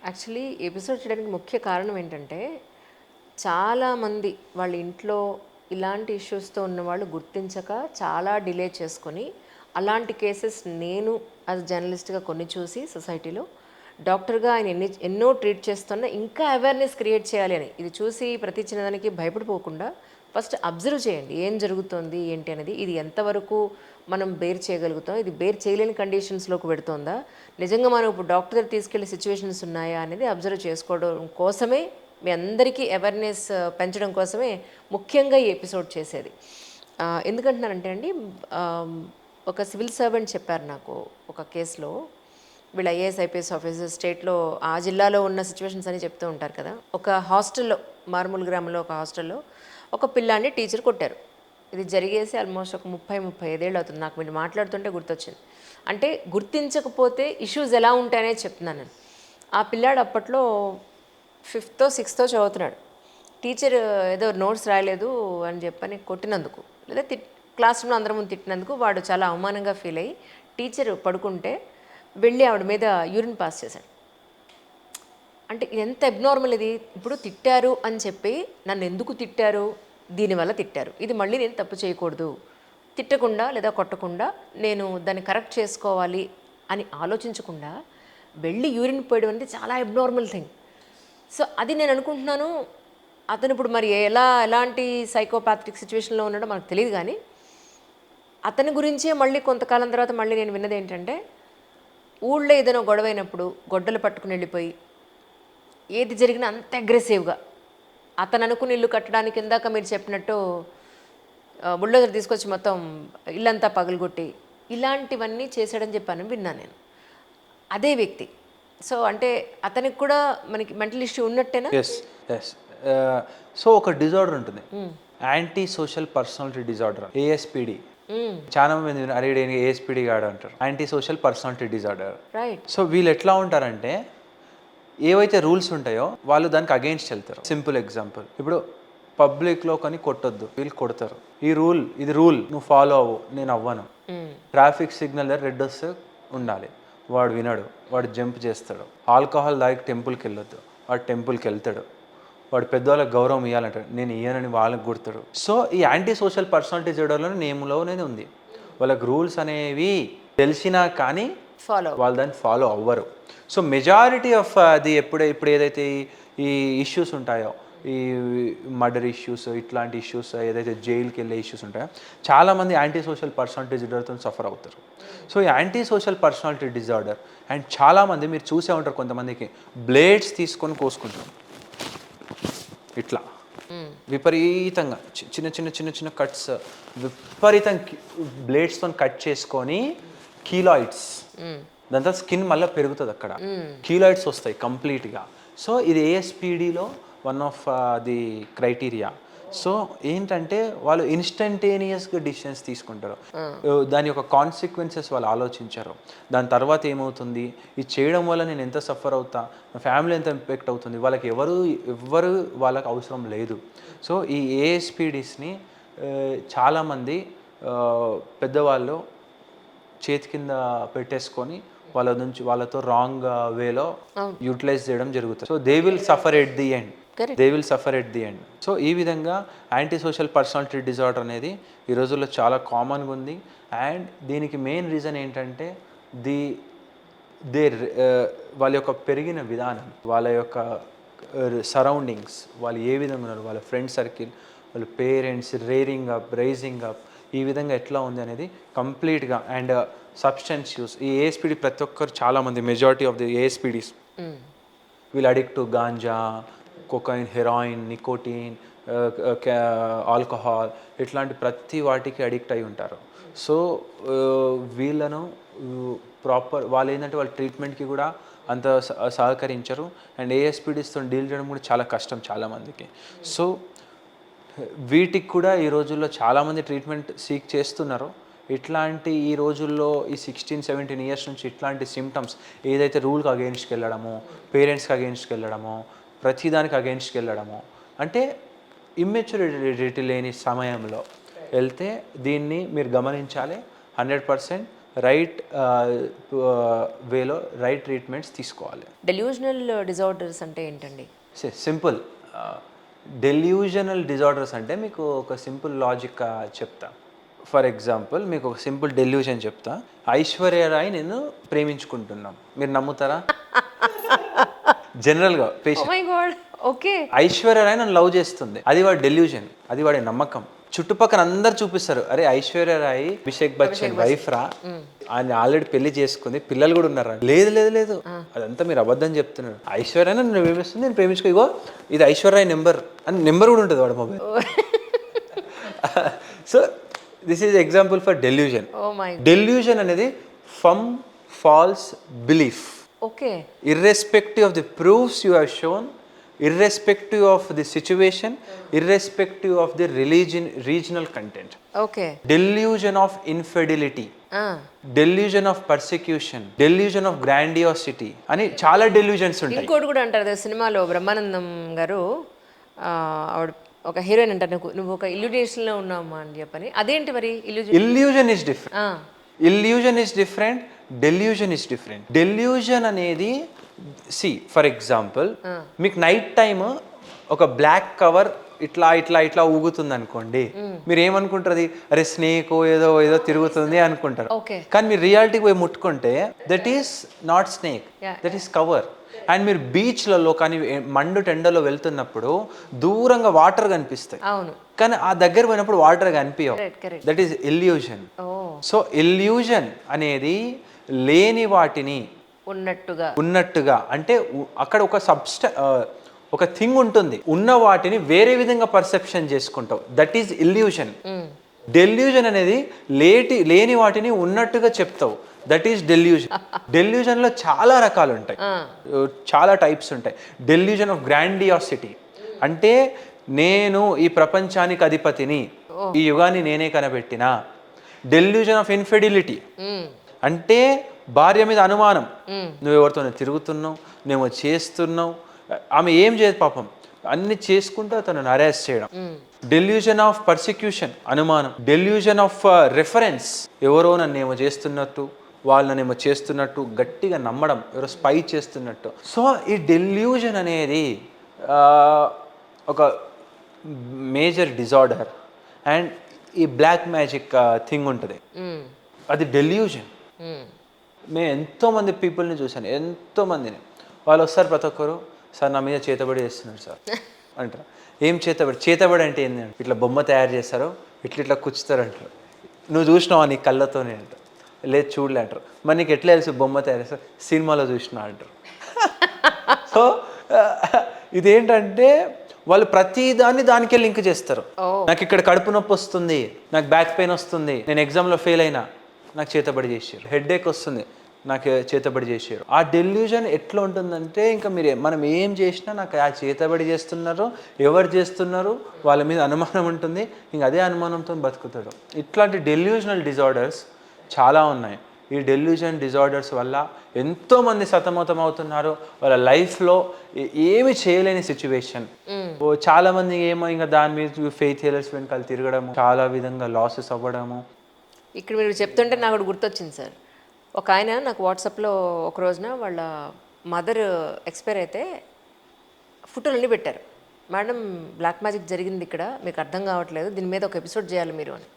Actually episode చేయడానికి ముఖ్య కారణం ఏంటంటే, చాలామంది వాళ్ళ ఇంట్లో ఇలాంటి ఇష్యూస్‌తో ఉన్నవాళ్ళు గుర్తించక చాలా డిలే చేసుకొని, అలాంటి కేసెస్ నేను యాస్ జర్నలిస్ట్‌గా కొన్ని చూసి సొసైటీలో, డాక్టర్‌గా ఆయన ఎన్నో ట్రీట్ చేస్తున్నా ఇంకా అవేర్‌నెస్ క్రియేట్ చేయాలి అని. ఇది చూసి ప్రతి చిన్నదానికి భయపడిపోకుండా ఫస్ట్ అబ్జర్వ్ చేయండి. ఏం జరుగుతోంది ఏంటి అనేది. ఇది ఎంతవరకు మనం బేర్ చేయగలుగుతాం, ఇది బేర్ చేయలేని కండిషన్స్‌లోకి వెడుతోందా, నిజంగా మనం ఇప్పుడు డాక్టర్ దగ్గరికి తీసుకెళ్ళే సిచ్యువేషన్స్ ఉన్నాయా అనేది అబ్జర్వ్ చేసుకోవడం కోసమే, మీ అందరికీ అవేర్‌నెస్ పెంచడం కోసమే ముఖ్యంగా ఈ ఎపిసోడ్ చేసేది. ఎందుకంటున్నానంటే అండి, ఆహ్, ఒక సివిల్ సర్వెంట్ చెప్పారు నాకు ఒక కేస్‌లో. వీళ్ళు ఐఏఎస్, ఐపీఎస్ ఆఫీసర్ స్టేట్‌లో ఆ జిల్లాలో ఉన్న సిచ్యువేషన్స్ అని చెప్తూ ఉంటారు కదా! ఒక హాస్టల్‌లో, మారుమూల గ్రామంలో ఒక హాస్టల్‌లో ఒక పిల్లాడిని టీచర్ కొట్టారు. ఇది జరిగేసి ఆల్మోస్ట్ ఒక 35 ఏళ్ళు అవుతుంది. నాకు మీరు మాట్లాడుతుంటే గుర్తొచ్చింది. అంటే గుర్తించకపోతే ఇష్యూస్ ఎలా ఉంటాయనేది చెప్తున్నాను నేను. ఆ పిల్లాడు అప్పట్లో ఫిఫ్తో, సిక్స్తో చదువుతున్నాడు. టీచర్ ఏదో నోట్స్ రాయలేదు అని చెప్పని కొట్టినందుకు, లేదా క్లాస్ రూమ్‌లో అందరి ముందు తిట్టినందుకు వాడు చాలా అవమానంగా ఫీల్ అయ్యి టీచర్ పడుకుంటే వెళ్ళి ఆవిడ మీద యూరిన్ పాస్ చేశాడు. అంటే ఎంత అబ్నార్మల్ ఇది. ఇప్పుడు తిట్టారు అని చెప్పి నన్ను ఎందుకు తిట్టారు, దీనివల్ల తిట్టారు, ఇది మళ్ళీ నేను తప్పు చేయకూడదు, తిట్టకుండా లేదా కొట్టకుండా నేను దాన్ని కరెక్ట్ చేసుకోవాలి అని ఆలోచించకుండా వెళ్ళి యూరిన్ పోయడం అనేది చాలా అబ్నార్మల్ థింగ్. సో అది నేను అనుకుంటున్నాను. అతను ఇప్పుడు మరి ఎలాంటి సైకోపాథిక్ సిచ్యువేషన్లో ఉన్నాడో మనకు తెలియదు. కానీ అతని గురించే మళ్ళీ కొంతకాలం తర్వాత మళ్ళీ నేను విన్నది ఏంటంటే, ఊళ్ళో ఏదైనా గొడవైనప్పుడు గొడ్డలు పట్టుకుని వెళ్ళిపోయి ఏది జరిగినా అంత అగ్రెసివ్‌గా అతను అనుకుని ఇల్లు కట్టడానికి ఇందాక మీరు చెప్పినట్టు బుల్డోజర్ తీసుకొచ్చి మొత్తం ఇల్లంతా పగలగొట్టి ఇలాంటివన్నీ చేశాడని చెప్పాను విన్నాను నేను. అదే వ్యక్తి. సో అంటే అతనికి కూడా మనకి మెంటల్ ఇష్యూ ఉన్నట్టేనా? ఎస్. ఎస్. సో ఒక డిజార్డర్ ఉంటుంది, antisocial personality disorder, ASPD. చాలా మంది అరే ఏఎస్పిడి గాడు అంటారు, antisocial personality disorder. Right. So వీళ్ళు ఎట్లా ఉంటారంటే, ఏవైతే రూల్స్ ఉంటాయో వాళ్ళు దానికి అగెయిన్స్ట్ వెళ్తారు. సింపుల్ ఎగ్జాంపుల్, ఇప్పుడు పబ్లిక్లో కానీ కొట్టొద్దు, వీళ్ళు కొడతారు. ఇది రూల్ నువ్వు ఫాలో అవ్వు, నేను అవ్వను. ట్రాఫిక్ సిగ్నల్ రెడ్ వస్తే ఉండాలి, వాడు వినడు, వాడు జంప్ చేస్తాడు. ఆల్కహాల్ దాగి టెంపుల్కి వెళ్ళొద్దు, వాడు టెంపుల్కి వెళ్తాడు. వాడు పెద్దవాళ్ళకి గౌరవం ఇవ్వాలంటాడు, నేను ఇయ్యనని వాళ్ళకి గుర్తాడు. సో ఈ యాంటీ సోషల్ పర్సనాలిటీ డిజార్డర్లో నేమ్లోనే ఉంది. వాళ్ళకి రూల్స్ అనేవి తెలిసినా కానీ వాళ్ళు దాన్ని ఫాలో అవ్వరు. సో మెజారిటీ ఆఫ్ అది ఇప్పుడు ఏదైతే ఈ ఇష్యూస్ ఉంటాయో, ఈ మర్డర్ ఇష్యూస్, ఇట్లాంటి ఇష్యూస్, ఏదైతే జైలుకి వెళ్ళే ఇష్యూస్ ఉంటాయో, చాలామంది యాంటీ సోషల్ పర్సనాలిటీ డిజార్డర్తో సఫర్ అవుతారు. సో ఈ anti social personality disorder and చాలామంది మీరు చూసే ఉంటారు, కొంతమందికి బ్లేడ్స్ తీసుకొని కోసుకుంటారు ఇట్లా విపరీతంగా, చిన్న చిన్న చిన్న చిన్న కట్స్ విపరీతంగా బ్లేడ్స్తో కట్ చేసుకొని కీలాయిడ్స్, దాంతో స్కిన్ మళ్ళీ పెరుగుతుంది, అక్కడ కీలాయిడ్స్ వస్తాయి కంప్లీట్గా. సో ఇది ఏఎస్పిడిలో one of the criteria. So ఏంటంటే వాళ్ళు ఇన్స్టంటేనియస్గా డిసిషన్స్ తీసుకుంటారు, దాని యొక్క కాన్సిక్వెన్సెస్ వాళ్ళు ఆలోచించారు. దాని తర్వాత ఏమవుతుంది, ఇది చేయడం వల్ల నేను ఎంత సఫర్ అవుతా, నా ఫ్యామిలీ ఎంత ఇంపాక్ట్ అవుతుంది, వాళ్ళకి ఎవ్వరు వాళ్ళకి అవసరం లేదు. సో ఈ ఏఎస్పిడిస్ని చాలామంది పెద్దవాళ్ళు చేతి కింద పెట్టేసుకొని వాళ్ళతో రాంగ్ వేలో యూటిలైజ్ చేయడం జరుగుతుంది. So they will suffer at the end. So ఈ విధంగా యాంటీ సోషల్ పర్సనాలిటీ డిజార్డర్ అనేది ఈ రోజుల్లో చాలా కామన్గా ఉంది. అండ్ దీనికి మెయిన్ రీజన్ ఏంటంటే వాళ్ళ యొక్క పెరిగిన విధానం, వాళ్ళ యొక్క సరౌండింగ్స్, వాళ్ళు ఏ విధంగా ఉన్నారు, వాళ్ళ ఫ్రెండ్ సర్కిల్, వాళ్ళ పేరెంట్స్ రైజింగ్ అప్ ఈ విధంగా ఎట్లా ఉంది అనేది కంప్లీట్గా. అండ్ సబ్స్టెన్స్ యూస్, ఈ ఏఎస్పిడి ప్రతి ఒక్కరు చాలామంది, మెజారిటీ ఆఫ్ ది ఏఎస్పిడిస్ వీళ్ళు addict to ganja, cocaine, heroin, nicotine, alcohol, ఇట్లాంటి ప్రతి వాటికి అడిక్ట్ అయి ఉంటారు. సో వీళ్ళను ప్రాపర్ వాళ్ళు ఏంటంటే వాళ్ళ ట్రీట్మెంట్కి కూడా అంత సహకరించరు. అండ్ ఏఎస్పిడిస్తో డీల్ చేయడం కూడా చాలా కష్టం చాలామందికి. సో వీటికి కూడా ఈ రోజుల్లో చాలామంది ట్రీట్మెంట్ సీక్ చేస్తున్నారు. ఇట్లాంటి ఈ రోజుల్లో ఈ 16-17 ఇయర్స్ నుంచి ఇట్లాంటి సిమ్టమ్స్, ఏదైతే రూల్కి అగెయిన్స్ట్కి వెళ్ళడమో, పేరెంట్స్కి అగెయిన్స్ట్కి వెళ్ళడమో, ప్రతిదానికి అగెయిన్స్ట్కి వెళ్ళడమో, అంటే ఇమ్మెచ్యూరిటీ లేని సమయంలో వెళ్తే దీన్ని మీరు గమనించాలి. 100% రైట్ వేలో రైట్ ట్రీట్మెంట్స్ తీసుకోవాలి. డెల్యూజనల్ డిజార్డర్స్ అంటే ఏంటండి? సింపుల్. డెల్యూజనల్ డిజార్డర్స్ అంటే మీకు ఒక సింపుల్ లాజిక్ చెప్తా. ఫర్ ఎగ్జాంపుల్ మీకు ఒక సింపుల్ డెల్యూజన్ చెప్తా. ఐశ్వర్య రాయ్ నేను ప్రేమించుకుంటున్నాం, మీరు నమ్ముతారా? జనరల్గా patient my god, okay. Aishwarya Rai నన్ను లవ్ చేస్తుంది, అది వాడి డెల్యూజన్, అది వాడి నమ్మకం. చుట్టుపక్కల అందరు చూపిస్తారు, అరే ఐశ్వర్య రాయ్ అభిషేక్ బచ్చన్ వైఫ్ రా, ఆయన ఆల్రెడీ పెళ్లి చేసుకుంది, పిల్లలు కూడా ఉన్నారా. లేదు లేదు లేదు, అదంతా మీరు అబద్ధం చెప్తున్నారు. ఐశ్వర్య నన్ను ప్రేమిస్తుంది, నేను ప్రేమించుకో, ఇగో ఇది ఐశ్వర్య నెంబర్ అని నెంబర్ కూడా ఉంటుంది వాడి mobile. So this is example for delusion. Delusion అనేది from false belief. Okay. Irrespective of the proofs you have shown, irrespective of the situation, irrespective of the regional content. Okay. Delusion of infidelity, delusion of persecution, delusion of grandiosity అని చాలా delusions ఉంటాయి. ఇంకోటి కూడా అంటారు కదా సినిమాలో, బ్రహ్మానందం గారు ఆవిడ ఒక హీరోయిన్ అంటారు, నువ్వు ఒక ఇల్యూజన్లో ఉన్నావమ్మా అని చెప్పని. అదేంటి మరి illusion is different. Illusion is different, delusion is different. Delusion అనేది ఫర్ ఎగ్జాంపుల్ మీకు నైట్ టైమ్ ఒక బ్లాక్ కవర్ ఇట్లా ఇట్లా ఇట్లా ఊగుతుంది అనుకోండి, మీరు ఏమనుకుంటారు, అది అరే స్నేక్ ఏదో ఏదో తిరుగుతుంది అనుకుంటారు. కానీ మీరు రియాలిటీకి పోయి ముట్టుకుంటే that is not snake, that is cover. And మీరు బీచ్లలో కానీ మండు టెండలో వెళ్తున్నప్పుడు దూరంగా వాటర్ కనిపిస్తాయి, కానీ ఆ దగ్గర పోయినప్పుడు వాటర్ కనిపించవు. That is illusion. So illusion అనేది లేని వాటిని ఉన్నట్టుగా అంటే అక్కడ ఒక ఒక థింగ్ ఉంటుంది, ఉన్న వాటిని వేరే విధంగా పర్సెప్షన్ చేసుకుంటావు, దట్ ఈజ్ ఇల్యూజన్. డెల్యూజన్ అనేది లేని వాటిని ఉన్నట్టుగా చెప్తావు, దట్ ఈస్ డెల్యూజన్. డెల్యూజన్లో చాలా రకాలు ఉంటాయి, చాలా టైప్స్ ఉంటాయి. డెల్యూజన్ ఆఫ్ గ్రాండియాసిటీ అంటే నేను ఈ ప్రపంచానికి అధిపతిని, ఈ యుగాన్ని నేనే కనిపెట్టిన. డెల్యూజన్ ఆఫ్ ఇన్ఫిడిలిటీ అంటే భార్య మీద అనుమానం, నువ్వు ఎవరితో తిరుగుతున్నావు, నువ్వు చేస్తున్నావు, ఆమె ఏం చేయదు పాపం, అన్ని చేసుకుంటూ తనను అరెస్ట్ చేయడం. డెల్యూజన్ ఆఫ్ పర్సిక్యూషన్ అనుమానం. డెల్యూజన్ ఆఫ్ రెఫరెన్స్, ఎవరో నన్ను ఏమో చేస్తున్నట్టు, వాళ్ళు నన్ను ఏమో చేస్తున్నట్టు గట్టిగా నమ్మడం, ఎవరో స్పై చేస్తున్నట్టు. సో ఈ డెల్యూజన్ అనేది ఒక మేజర్ డిజార్డర్. అండ్ ఈ బ్లాక్ మ్యాజిక్ థింగ్ ఉంటుంది, అది డెల్యూజన్. నేను ఎంతోమంది పీపుల్ని చూశాను, ఎంతోమందిని. వాళ్ళు వస్తారు ప్రతి ఒక్కరు, సార్ నా మీద చేతబడి చేస్తున్నారు సార్ అంటారు. ఏం చేతబడి అంటే ఏంటంటే ఇట్లా బొమ్మ తయారు చేస్తారు, ఇట్లా కూర్చుతారు అంటారు. నువ్వు చూసినావా నీ కళ్ళతోనే అంటారు. లేదు చూడలే అంటారు. మరి నీకు ఎట్లా తెలుసు బొమ్మ తయారు చేస్తారు? సినిమాలో చూసినా అంటారు. సో ఇదేంటంటే వాళ్ళు ప్రతిదాన్ని దానికే లింక్ చేస్తారు. నాకు ఇక్కడ కడుపు నొప్పి వస్తుంది, నాకు బ్యాక్ పెయిన్ వస్తుంది, నేను ఎగ్జామ్లో ఫెయిల్ అయినా, నాకు చేతబడి చేసారు. హెడేక్ వస్తుంది, నాకు చేతబడి చేసారు. ఆ డెల్యూజన్ ఎట్లా ఉంటుందంటే ఇంకా మనం ఏం చేసినా నాకు ఆ చేతబడి చేస్తున్నారు, ఎవరు చేస్తున్నారు వాళ్ళ మీద అనుమానం ఉంటుంది, ఇంక అదే అనుమానంతో బతుకుతాడు. ఇట్లాంటి డెల్యూజనల్ డిజార్డర్స్ చాలా ఉన్నాయి. ఈ డెల్యూజన్ డిజార్డర్స్ వల్ల ఎంతోమంది సతమతం అవుతున్నారు, వాళ్ళ లైఫ్లో ఏమి చేయలేని సిచ్యువేషన్. చాలామంది ఏమో ఇంకా దాని మీద ఫెయిత్ హీలర్స్ వెనకాల తిరగడము, చాలా విధంగా లాసెస్ అవ్వడము. ఇక్కడ మీరు చెప్తుంటే నాకు ఒకటి గుర్తొచ్చింది సార్. ఒక ఆయన నాకు వాట్సాప్లో ఒక రోజున వాళ్ళ మదర్ ఎక్స్పైర్ అయితే ఫోటోలన్నీ పెట్టారు. మేడం బ్లాక్ మ్యాజిక్ జరిగింది ఇక్కడ, మీకు అర్థం కావట్లేదు, దీని మీద ఒక ఎపిసోడ్ చేయాలి మీరు అని.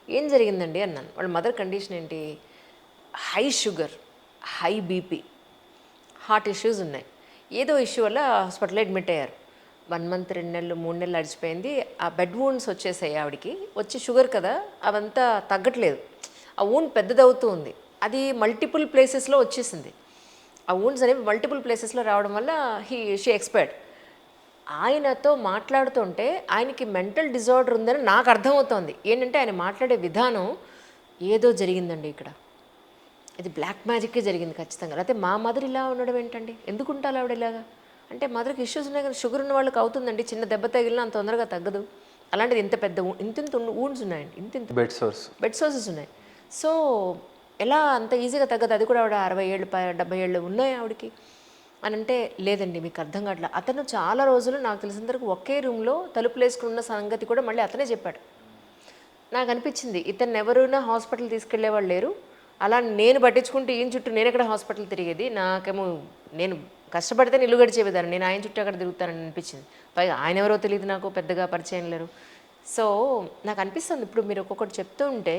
ఏం జరిగిందండి అన్నాను. వాళ్ళ మదర్ కండిషన్ ఏంటి, high sugar, high BP, heart issues ఉన్నాయి. ఏదో ఇష్యూ వల్ల హాస్పిటల్లో అడ్మిట్ అయ్యారు. 1 month 2 నెలలు 3 నెలలు అడిచిపోయింది. ఆ బెడ్ వూండ్స్ వచ్చేసాయి ఆవిడికి. వచ్చి షుగర్ కదా అవంతా తగ్గట్లేదు, ఆ వూండ్ పెద్దదవుతూ ఉంది. అది మల్టిపుల్ ప్లేసెస్లో వచ్చేసింది. ఆ వూండ్స్ అనేవి మల్టిపుల్ ప్లేసెస్లో రావడం వల్ల షీ ఎక్స్పైర్డ్. ఆయనతో మాట్లాడుతుంటే ఆయనకి మెంటల్ డిజార్డర్ ఉందని నాకు అర్థమవుతోంది. ఏంటంటే ఆయన మాట్లాడే విధానం ఏదో జరిగిందండి ఇక్కడ, ఇది బ్లాక్ మ్యాజిక్కే జరిగింది ఖచ్చితంగా. అయితే మా మదర్ ఇలా ఉండడం ఏంటండి, ఎందుకు ఉంటారు ఆవిడ ఇలాగా అంటే, మదర్కి ఇష్యూస్ ఉన్నాయి కానీ షుగర్ ఉన్న వాళ్ళకి అవుతుందండి, చిన్న దెబ్బ తగిలినా అంత తొందరగా తగ్గదు. అలాంటిది ఇంత పెద్ద ఇంత వూండ్స్ ఉన్నాయండి, ఇంత బెడ్ సోర్సెస్ ఉన్నాయి. సో ఎలా అంత ఈజీగా తగ్గదు, అది కూడా ఆవిడ 60 ఏళ్ళు 70 ఏళ్ళు ఉన్నాయి ఆవిడకి అని అంటే, లేదండి మీకు అర్థం కావట్లేదు. అతను చాలా రోజులు నాకు తెలిసినంతవరకు ఒకే రూమ్లో తలుపులు వేసుకుని ఉన్న సంగతి కూడా మళ్ళీ అతనే చెప్పాడు. నాకు అనిపించింది ఇతను ఎవరైనా హాస్పిటల్ తీసుకెళ్లే వాళ్ళు లేరు, అలా నేను పట్టించుకుంటూ ఈయన చుట్టూ నేను ఎక్కడ హాస్పిటల్ తిరిగేది, నాకేమో నేను కష్టపడితే ఇల్లు గడిచేదాన్ని, నేను ఆయన చుట్టూ అక్కడ తిరుగుతానని అనిపించింది. పైగా ఆయన ఎవరో తెలియదు, నాకు పెద్దగా పరిచయం లేరు. సో నాకు అనిపిస్తుంది ఇప్పుడు మీరు ఒక్కొక్కటి చెప్తూ ఉంటే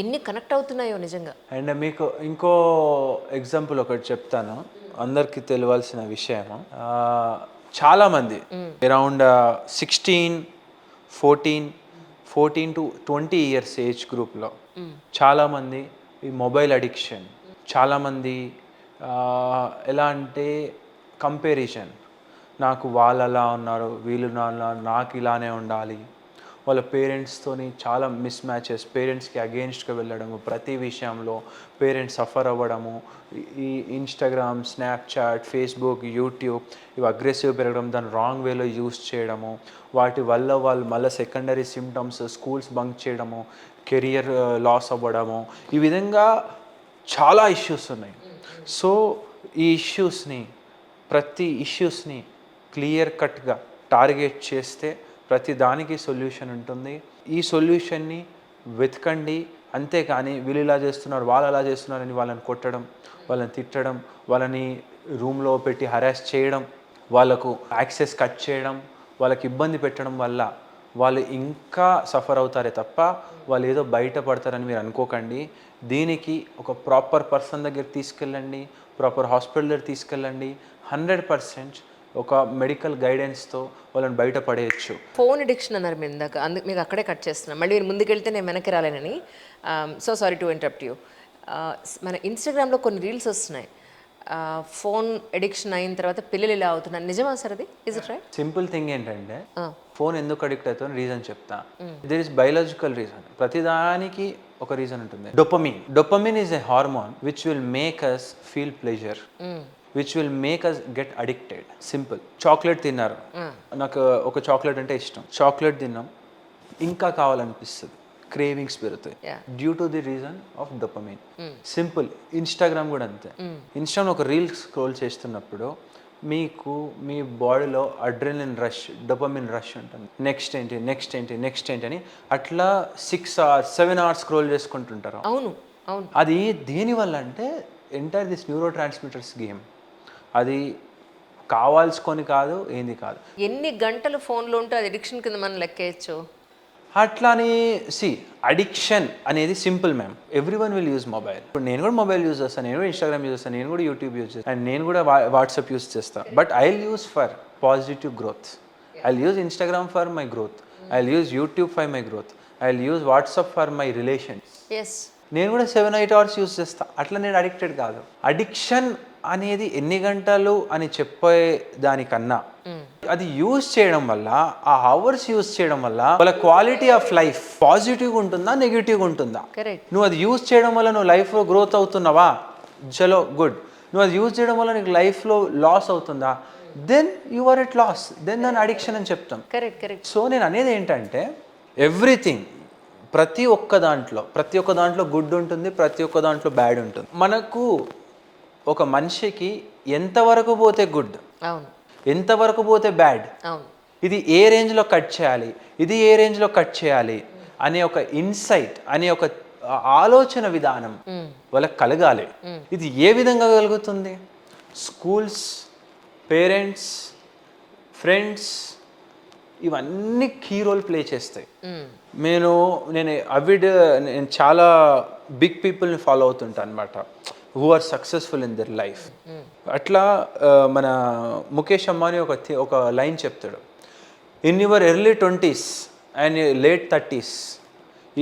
ఎన్ని కనెక్ట్ అవుతున్నాయో నిజంగా. అండ్ మీకు ఇంకో ఎగ్జాంపుల్ ఒకటి చెప్తాను, అందరికీ తెలియాల్సిన విషయము. చాలామంది అరౌండ్ 14 to 20 ఇయర్స్ ఏజ్ గ్రూప్లో చాలామంది ఈ మొబైల్ అడిక్షన్, చాలామంది ఎలా అంటే కంపారిజన్, నాకు వాళ్ళు అలా ఉన్నారు, వీళ్ళు నాకు ఇలానే ఉండాలి, వాళ్ళ పేరెంట్స్తోని చాలా మిస్ మ్యాచెస్, పేరెంట్స్కి అగెయిన్స్ట్గా వెళ్ళడము, ప్రతి విషయంలో పేరెంట్స్ సఫర్ అవ్వడము, ఈ ఇన్స్టాగ్రామ్, స్నాప్చాట్, ఫేస్బుక్, యూట్యూబ్ ఇవి అగ్రెసివ్ పెరగడం, దాన్ని రాంగ్ వేలో యూస్ చేయడము, వాటి వల్ల వాళ్ళు మళ్ళీ సెకండరీ సిమ్టమ్స్, స్కూల్స్ బంక్ చేయడము, కెరియర్ లాస్ అవ్వడము, ఈ విధంగా చాలా ఇష్యూస్ ఉన్నాయి. సో ఈ ప్రతి ఇష్యూస్ని క్లియర్ కట్గా టార్గెట్ చేస్తే ప్రతి దానికి సొల్యూషన్ ఉంటుంది. ఈ సొల్యూషన్ని వెతకండి, అంతేకాని వీళ్ళు ఇలా చేస్తున్నారు, వాళ్ళు అలా చేస్తున్నారని వాళ్ళని కొట్టడం, వాళ్ళని తిట్టడం, వాళ్ళని రూమ్లో పెట్టి హరాస్ చేయడం, వాళ్ళకు యాక్సెస్ కట్ చేయడం, వాళ్ళకి ఇబ్బంది పెట్టడం వల్ల వాళ్ళు ఇంకా సఫర్ అవుతారే తప్ప వాళ్ళు ఏదో బయటపడతారని మీరు అనుకోకండి. దీనికి ఒక ప్రాపర్ పర్సన్ దగ్గర తీసుకెళ్ళండి, ప్రాపర్ హాస్పిటల్ దగ్గర తీసుకెళ్ళండి. 100% ఒక మెడికల్ గైడెన్స్తో వాళ్ళని బయటపడేయచ్చు. ఫోన్ అడిక్షన్ అన్నారు మీరు ఇందాక, అందుకు మీకు అక్కడే కట్ చేస్తున్నాను, మళ్ళీ మీరు ముందుకెళ్తే నేను వెనక్కి రాలేనని. So sorry to interrupt you. మన ఇన్స్టాగ్రామ్లో కొన్ని రీల్స్ వస్తున్నాయి, ఫోన్ అడిక్షన్ అయిన తర్వాత పిల్లలు ఇలా అవుతున్నారు, నిజమా సార్ అది? Is it right? Simple thing ఏంటంటే ఫోన్ ఎందుకు అడిక్ట్ అవుతుందని రీజన్ చెప్తా. దేర్ ఇస్ బయలాజికల్ రీజన్, ప్రతిదానికి ఒక రీజన్ ఉంటుంది. Dopamine is a hormone which will make us feel pleasure, which will make us get addicted. Simple. Chocolate తిన్నారు, నాకు ఒక చాక్లెట్ అంటే ఇష్టం, చాక్లెట్ తిన్నాం, ఇంకా కావాలనిపిస్తుంది, క్రేవింగ్స్ పెరుగుతాయి, due to the reason of dopamine. Simple. Instagram కూడా అంతే. ఇన్స్టాగ్రామ్ ఒక రీల్ స్క్రోల్ చేస్తున్నప్పుడు మీకు మీ బాడీలో అడ్రినలిన్ రష్, డోపమిన్ రష్ ఉంటుంది. నెక్స్ట్ ఏంటి అని అట్లా 6 hours 7 hours స్క్రోల్ చేసుకుంటుంటారు. అవును అవును. అది దేనివల్ల అంటే entire this neuro transmitters game. అది కావాల్సుకొని కాదు, ఏంది కాదు. ఎన్ని గంటలు ఫోన్లో ఉంటే అది అడిక్షన్ కింద మనం లెక్కేయచ్చు. అట్లాని అడిక్షన్ అనేది simple ma'am. Every one will use mobile. ఇప్పుడు నేను కూడా మొబైల్ యూజ్ చేస్తాను, నేను కూడా ఇన్స్టాగ్రామ్ యూజ్ చేస్తాను, నేను కూడా యూట్యూబ్ యూజ్ చేస్తాను, అండ్ నేను కూడా వాట్సాప్ యూజ్ చేస్తాను. But I will use for positive growth. I will use Instagram for my growth, I will use YouTube for my growth, I will use WhatsApp for my relations. నేను కూడా 7-8 hours use చేస్తాను. అట్లా నేను addicted కాదు. Addiction అనేది ఎన్ని గంటలు అని చెప్పే దానికన్నా అది యూజ్ చేయడం వల్ల, ఆ అవర్స్ యూజ్ చేయడం వల్ల వాళ్ళ క్వాలిటీ ఆఫ్ లైఫ్ పాజిటివ్గా ఉంటుందా, నెగిటివ్గా ఉంటుందా? నువ్వు అది యూజ్ చేయడం వల్ల నువ్వు లైఫ్లో గ్రోత్ అవుతున్నావా, చలో గుడ్. నువ్వు అది యూజ్ చేయడం వల్ల నీకు లైఫ్లో లాస్ అవుతుందా, then you are at loss, then దాని అడిక్షన్ అని చెప్తాం. సో నేను అనేది ఏంటంటే ఎవ్రీథింగ్, ప్రతి ఒక్క దాంట్లో గుడ్ ఉంటుంది, ప్రతి ఒక్క దాంట్లో బ్యాడ్ ఉంటుంది. మనకు ఒక మనిషికి ఎంతవరకు పోతే గుడ్, ఎంతవరకు పోతే బ్యాడ్, ఇది ఏ రేంజ్లో కట్ చేయాలి, ఇది ఏ రేంజ్లో కట్ చేయాలి అనే ఒక ఇన్సైట్, అనే ఒక ఆలోచన విధానం వాళ్ళకి కలగాలి. ఇది ఏ విధంగా కలుగుతుంది? స్కూల్స్, పేరెంట్స్, ఫ్రెండ్స్ ఇవన్నీ కీ రోల్ ప్లే చేస్తాయి. నేను చాలా బిగ్ పీపుల్ని ఫాలో అవుతుంటాను అనమాట, who are successful in their life. అట్లా మన ముఖేష్ అంబానీ ఒక లైన్ చెప్తాడు, in your early 20s and late 30s,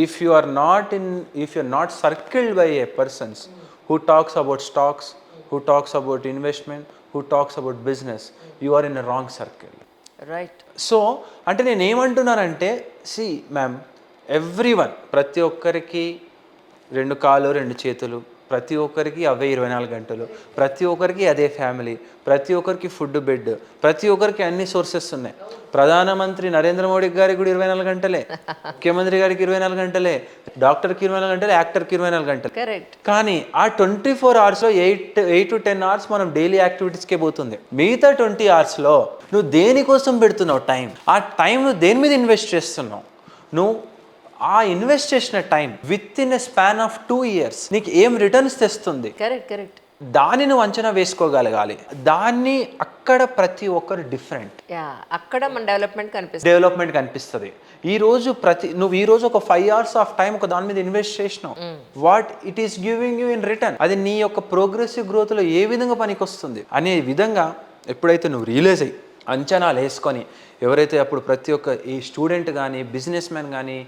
if you are not circled by a persons who talks about stocks, who talks about investment, who talks about business, you are in a wrong circle. Right. So అంటే నేను ఏమంటున్నానంటే, C ma'am, everyone, ప్రతి ఒక్కరికి 2 కాళ్ళు 2 చేతులు, ప్రతి ఒక్కరికి అవే 24 గంటలు, ప్రతి ఒక్కరికి అదే ఫ్యామిలీ, ప్రతి ఒక్కరికి ఫుడ్, బెడ్, ప్రతి ఒక్కరికి అన్ని సోర్సెస్ ఉన్నాయి. ప్రధానమంత్రి నరేంద్ర మోడీ గారికి కూడా 24 గంటలే, ముఖ్యమంత్రి గారికి 24 గంటలే, డాక్టర్కి 24 గంటలే, యాక్టర్కి 24 గంటలు. కానీ ఆ 24 hours 8 to 10 hours మనం డైలీ యాక్టివిటీస్కే పోతుంది. మిగతా 20 hours నువ్వు దేనికోసం పెడుతున్నావు టైం? ఆ టైం నువ్వు దేని మీద ఇన్వెస్ట్ చేస్తున్నావు? నువ్వు ఆ ఇన్వెస్ట్ చేసిన time with in a span of 2 years నీకు ఏం రిటర్న్స్ తెస్తుంది, కరెక్ట్. దాన్ని నువ్వు అంచనా వేసుకోగలగాలి. దాన్ని అక్కడ ప్రతి ఒక్కరు డిఫరెంట్ యా, అక్కడ మన డెవలప్మెంట్ కనిపిస్తుంది. నువ్వు ఈ రోజు ఒక 5 hours ఆఫ్ టైం ఒక దాని మీద ఇన్వెస్ట్ చేసినావు, what it is giving you in return, అది నీ యొక్క ప్రోగ్రెసివ్ గ్రోత్లో ఏ విధంగా పనికొస్తుంది అనే విధంగా ఎప్పుడైతే నువ్వు రియలైజ్ అయ్యి అంచనాలు వేసుకొని, ఎవరైతే అప్పుడు ప్రతి ఒక్క ఈ స్టూడెంట్ కానీ, బిజినెస్ మ్యాన్ కానీ,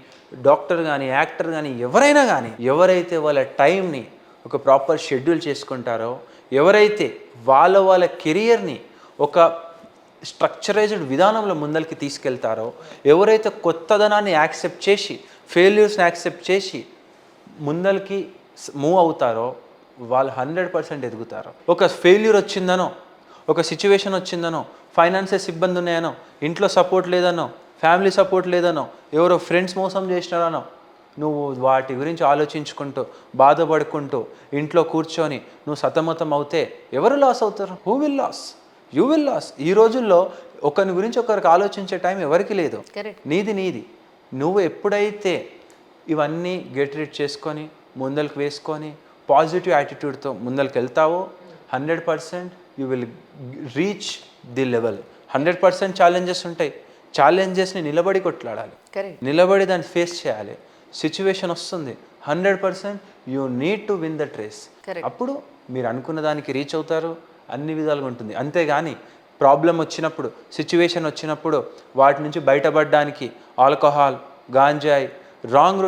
డాక్టర్ కానీ, యాక్టర్ కానీ, ఎవరైనా కానీ, ఎవరైతే వాళ్ళ టైంని ఒక ప్రాపర్ షెడ్యూల్ చేసుకుంటారో, ఎవరైతే వాళ్ళ కెరియర్ని ఒక స్ట్రక్చరైజ్డ్ విధానంలో ముందరికి తీసుకెళ్తారో, ఎవరైతే కొత్తదనాన్ని యాక్సెప్ట్ చేసి, ఫెయిల్యూర్స్ని యాక్సెప్ట్ చేసి ముందరికి మూవ్ అవుతారో, వాళ్ళు 100% ఎదుగుతారు. ఒక ఫెయిల్యూర్ వచ్చిందనో, ఒక సిచ్యువేషన్ వచ్చిందనో, ఫైనాన్సెస్ ఇబ్బంది ఉన్నాయనో, ఇంట్లో సపోర్ట్ లేదనో, ఫ్యామిలీ సపోర్ట్ లేదనో, ఎవరో ఫ్రెండ్స్ మోసం చేసినారనో, నువ్వు వాటి గురించి ఆలోచించుకుంటూ బాధపడుకుంటూ ఇంట్లో కూర్చొని నువ్వు సతమతం అవుతే ఎవరు లాస్ అవుతారు? Who will loss? You will loss. ఈ రోజుల్లో ఒకరి గురించి ఒకరికి ఆలోచించే టైం ఎవరికి లేదు. నీది నువ్వు ఎప్పుడైతే ఇవన్నీ గెట్ రీడ్ చేసుకొని ముందరికి వేసుకొని పాజిటివ్ యాటిట్యూడ్తో ముందరికి వెళ్తావో 100% you will reach the level. 100% challenges ఉంటాయి. ఛాలెంజెస్ని నిలబడి కొట్లాడాలి, నిలబడి దాన్ని ఫేస్ చేయాలి. సిచ్యువేషన్ వస్తుంది, 100% you need to win that race. అప్పుడు మీరు అనుకున్న దానికి రీచ్ అవుతారు, అన్ని విధాలుగా ఉంటుంది. అంతేగాని ప్రాబ్లం వచ్చినప్పుడు, సిచ్యువేషన్ వచ్చినప్పుడు వాటి నుంచి బయటపడడానికి ఆల్కహాల్, గాంజాయి, రాంగ్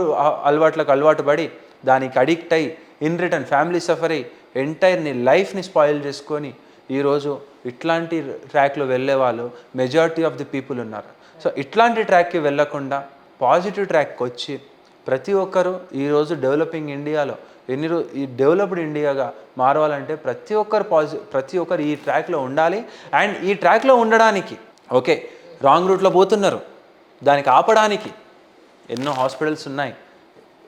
అలవాట్లకు అలవాటు పడి దానికి అడిక్ట్ అయ్యి ఇన్ రిటర్న్ ఫ్యామిలీ సఫర్ అయ్యి ఎంటైర్ నీ లైఫ్ని స్పాయిల్ చేసుకొని ఈరోజు ఇట్లాంటి ట్రాక్లో వెళ్ళే వాళ్ళు మెజారిటీ ఆఫ్ ది పీపుల్ ఉన్నారు. సో ఇట్లాంటి ట్రాక్కి వెళ్ళకుండా పాజిటివ్ ట్రాక్కి వచ్చి ప్రతి ఒక్కరు ఈరోజు డెవలపింగ్ ఇండియాలో ఈ డెవలప్డ్ ఇండియాగా మారవాలంటే ప్రతి ఒక్కరు ఈ ట్రాక్లో ఉండాలి. అండ్ ఈ ట్రాక్లో ఉండడానికి ఓకే రాంగ్ రూట్లో పోతున్నారు, దానికి ఆపడానికి ఎన్నో హాస్పిటల్స్ ఉన్నాయి,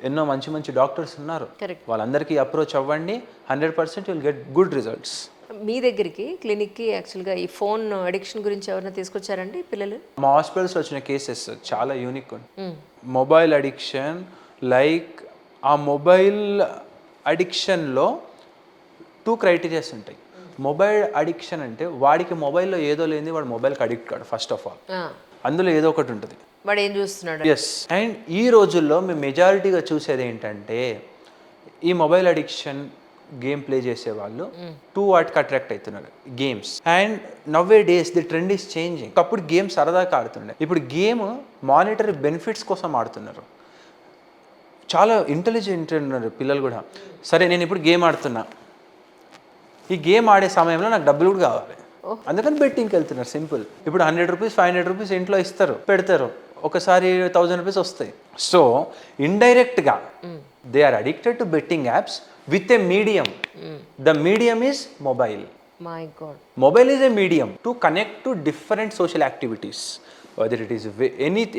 ఎన్నో మంచి మంచి డాక్టర్స్ ఉన్నారు. వాళ్ళందరికీ అప్రోచ్ అవ్వండి, 100% విల్ గెట్ గుడ్ రిజల్ట్స్. మీ దగ్గరికి క్లినిక్కి యాక్చువల్గా ఈ ఫోన్ అడిక్షన్ గురించి ఎవరైనా తీసుకొచ్చారండి పిల్లలు? మా హాస్పిటల్స్లో వచ్చిన కేసెస్ చాలా యూనిక్ ఉంది. మొబైల్ అడిక్షన్, లైక్ ఆ మొబైల్ అడిక్షన్లో 2 క్రైటీరియాస్ ఉంటాయి. మొబైల్ అడిక్షన్ అంటే వాడికి మొబైల్లో ఏదో లేని వాడు మొబైల్కి అడిక్ట్ కాడు. ఫస్ట్ ఆఫ్ ఆల్ అందులో ఏదో ఒకటి ఉంటుంది, వాడు ఏం చూస్తున్నాడు. ఎస్. అండ్ ఈ రోజుల్లో మేము మెజారిటీగా చూసేది ఏంటంటే ఈ మొబైల్ అడిక్షన్ గేమ్ ప్లే చేసే వాళ్ళు 2 వాటికి అట్రాక్ట్ అవుతున్నారు, games. And now A days the trend is changing. అప్పుడు గేమ్ సరదాగా ఆడుతుండే, ఇప్పుడు గేమ్ మానిటరీ బెనిఫిట్స్ కోసం ఆడుతున్నారు. చాలా ఇంటెలిజెంట్ ఉన్నారు పిల్లలు కూడా. సరే నేను ఇప్పుడు గేమ్ ఆడుతున్నా, ఈ గేమ్ ఆడే సమయంలో నాకు డబ్బులు కూడా కావాలి, అందుకని బెట్టింగ్కి వెళ్తున్నారు. సింపుల్. ఇప్పుడు 100 రూపీస్ 500 రూపీస్ ఇంట్లో ఇస్తారు, పెడతారు, ఒకసారి 1000 రూపీస్ వస్తాయి. సో ఇండైరెక్ట్గా they are addicted to betting apps with a medium. The medium is mobile. My God. Mobile is a medium to connect to different social activities, whether it is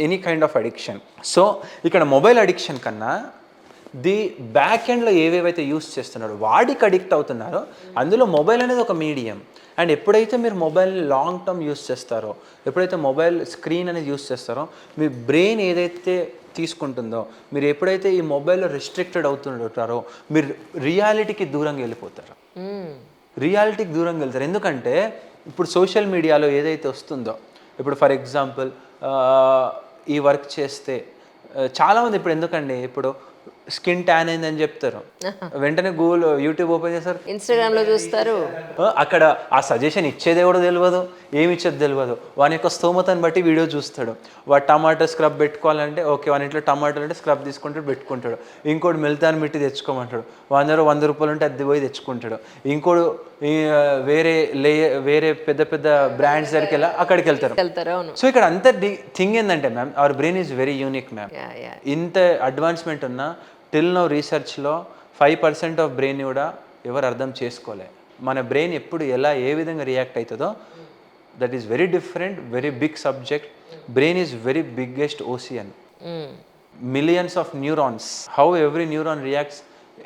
any kind of addiction. So ఇక్కడ mobile addiction కన్నా the back ఎండ్లో ఏవేవైతే use చేస్తున్నారో వాడికి addict అవుతున్నారో అందులో mobile అనేది ఒక మీడియం. అండ్ ఎప్పుడైతే మీరు మొబైల్ లాంగ్ టర్మ్ యూస్ చేస్తారో, ఎప్పుడైతే మొబైల్ స్క్రీన్ అనేది యూస్ చేస్తారో, మీ బ్రెయిన్ ఏదైతే తీసుకుంటుందో, మీరు ఎప్పుడైతే ఈ మొబైల్లో రిస్ట్రిక్టెడ్ అవుతుంటారో మీరు రియాలిటీకి దూరంగా వెళ్ళిపోతారు. రియాలిటీకి దూరంగా వెళ్తారు. ఎందుకంటే ఇప్పుడు సోషల్ మీడియాలో ఏదైతే వస్తుందో, ఇప్పుడు ఫర్ ఎగ్జాంపుల్ ఈ వర్క్ చేస్తే చాలామంది ఇప్పుడు ఎందుకండి ఇప్పుడు స్కిన్ ట్యాన్ అయిందని చెప్తారు, వెంటనే గూగుల్ యూట్యూబ్ ఓపెన్ చేస్తారు, ఇన్స్టాగ్రామ్లో చూస్తారు, అక్కడ ఆ సజెషన్ ఇచ్చేదే కూడా తెలియదు, ఏమి ఇచ్చేది తెలియదు. వాని యొక్క స్తోమతను బట్టి వీడియో చూస్తాడు. వాడు టమాటా స్క్రబ్ పెట్టుకోవాలంటే ఓకే, వాని ఇంట్లో టమాటాలు అంటే స్క్రబ్ తీసుకుంటాడు, పెట్టుకుంటాడు. ఇంకోటి మెల్తాన్ మిట్టి తెచ్చుకోమంటాడు, వాని దగ్గర 100 రూపాయలు ఉంటే అది పోయి తెచ్చుకుంటాడు. ఇంకోడు వేరే పెద్ద పెద్ద బ్రాండ్స్ దగ్గరికి వెళ్ళి అక్కడికి వెళ్తారు. సో ఇక్కడ అంత థింగ్ ఏంటంటే ma'am, our brain is very unique ma'am. ఇంత అడ్వాన్స్మెంట్ ఉన్నా టిల్ నౌ రీసెర్చ్లో 5% ఆఫ్ బ్రెయిన్ కూడా ఎవరు అర్థం చేసుకోలే. మన బ్రెయిన్ ఎప్పుడు ఏ విధంగా రియాక్ట్ అవుతుందో that is very different, very big subject. Brain is very biggest ocean, millions of neurons. How every neuron reacts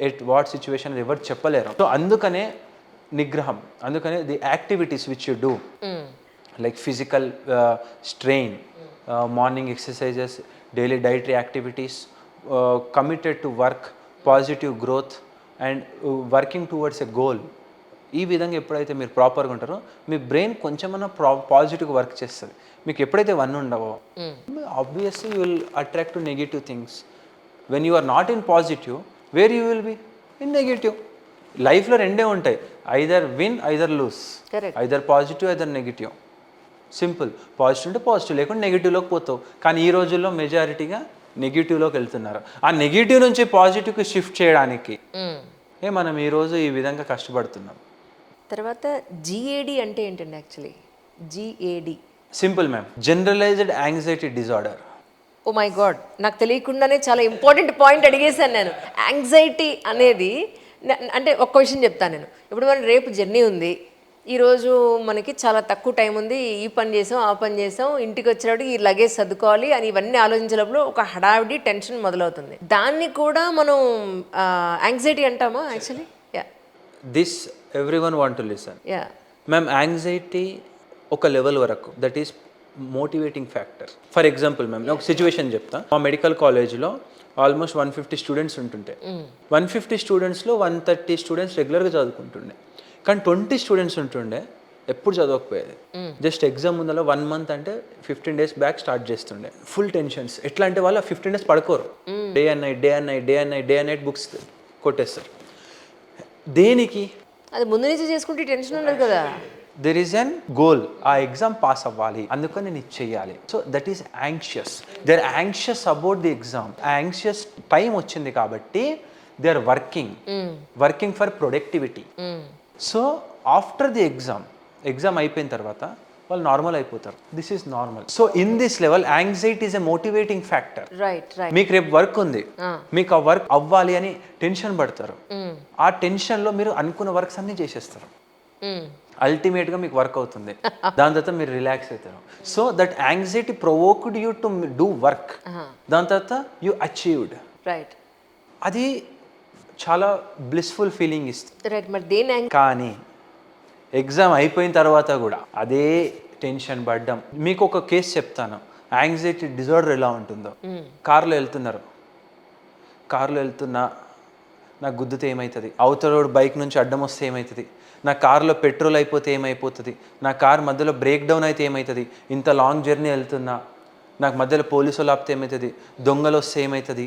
at what situation ఎవరు చెప్పలేరు. సో అందుకనే నిగ్రహం, అందుకనే the activities which you do like physical strain, morning exercises, daily dietary activities, committed to work, positive growth and working towards a goal. ఈ విధంగా ఎప్పుడైతే మీరు ప్రాపర్గా ఉంటారో మీ బ్రెయిన్ కొంచెమన్నా పాజిటివ్గా వర్క్ చేస్తుంది. మీకు ఎప్పుడైతే వన్ ఉండవో obviously you will attract to negative things. When you are not in positive, where you will be in negative. లైఫ్లో రెండే ఉంటాయి, either win either lose, either positive either negative. Simple. Positive ఉంటే positive, లేకుంటే నెగిటివ్లోకి పోతావు. కానీ ఈ రోజుల్లో మెజారిటీగా నెగిటివ్లోకి వెళ్తున్నారు. ఆ నెగిటివ్ నుంచి పాజిటివ్కి షిఫ్ట్ చేయడానికి మనం ఈరోజు ఈ విధంగా కష్టపడుతున్నాం. తర్వాత జిఏడి అంటే ఏంటండి actually? GAD simple ma'am, generalised anxiety disorder. Oh my god, నాకు తెలియకుండానే చాలా ఇంపార్టెంట్ పాయింట్ అడిగేశాను నేను. యాంగ్జైటీ అనేది అంటే ఒక్క విషయం చెప్తాను నేను. ఇప్పుడు మనం రేపు జర్నీ ఉంది, ఈరోజు మనకి చాలా తక్కువ టైం ఉంది, ఈ పని చేసాం ఆ పని చేసాం, ఇంటికి వచ్చేటప్పుడు ఈ లగేజ్ సర్దుకోవాలి అని ఇవన్నీ ఆలోచించేటప్పుడు ఒక హడావిడి టెన్షన్ మొదలవుతుంది. దాన్ని కూడా మనం యాంగ్జైటీ అంటామా actually? Yeah, this everyone want to listen. Yeah ma'am, anxiety ఒక లెవెల్ వరకు that is motivating factor. For example ma'am, నేను ఒక సిచ్యువేషన్ చెప్తా. మా మెడికల్ కాలేజ్లో ఆల్మోస్ట్ 150 స్టూడెంట్స్ ఉంటుంటే 150 స్టూడెంట్స్లో 130 స్టూడెంట్స్ రెగ్యులర్గా చదువుకుంటుండే. కానీ 20 స్టూడెంట్స్ ఉంటుండే ఎప్పుడు చదవకపోయేది. జస్ట్ ఎగ్జామ్ ముందర 1 మంత్ అంటే 15 days బ్యాక్ స్టార్ట్ చేస్తుండే. Full tensions. ఎట్లా అంటే వాళ్ళు 15 days పడుకోరు. డే అండ్ నైట్ బుక్స్ కొట్టేస్తారు. దేనికి? అది ముందు నుంచి చేసుకుంటే టెన్షన్ ఉండదు కదా. దెర్ ఈస్ అన్ గోల్, ఆ ఎగ్జామ్ పాస్ అవ్వాలి, అందుకని నేను ఇది చెయ్యాలి. So that is anxious. They are anxious about the exam. Anxious time వచ్చింది కాబట్టి they are working for productivity. So after the exam అయిపోయిన తర్వాత వాళ్ళు నార్మల్ అయిపోతారు. This is normal. So in this level anxiety is a motivating factor. మీకు రేపు work ఉంది, మీకు ఆ వర్క్ అవ్వాలి అని టెన్షన్ పడతారు. ఆ టెన్షన్లో మీరు అనుకున్న వర్క్స్ అన్నీ చేసేస్తారు. అల్టిమేట్గా మీకు వర్క్ అవుతుంది, దాని తర్వాత మీరు రిలాక్స్ అవుతారు. So that anxiety provoked you to do work. దాని తర్వాత యూ అచీవ్డ్. అది చాలా బ్లిస్ఫుల్ ఫీలింగ్ ఇస్తుంది. కానీ ఎగ్జామ్ అయిపోయిన తర్వాత కూడా అదే టెన్షన్ పడ్డం. మీకు ఒక కేసు చెప్తాను, యాంగ్జైటీ డిజార్డర్ ఎలా ఉంటుందో. కార్లో వెళ్తున్నా నాకు గుద్దుతే ఏమవుతుంది, అవతల బైక్ నుంచి అడ్డం వస్తే ఏమవుతుంది, నా కార్లో పెట్రోల్ అయిపోతే ఏమైపోతుంది, నా కార్ మధ్యలో బ్రేక్ డౌన్ అయితే ఏమవుతుంది, ఇంత లాంగ్ జర్నీ వెళ్తున్నా నాకు మధ్యలో పోలీసు వాళ్ళు ఆపితే ఏమవుతుంది, దొంగలు వస్తే ఏమవుతుంది,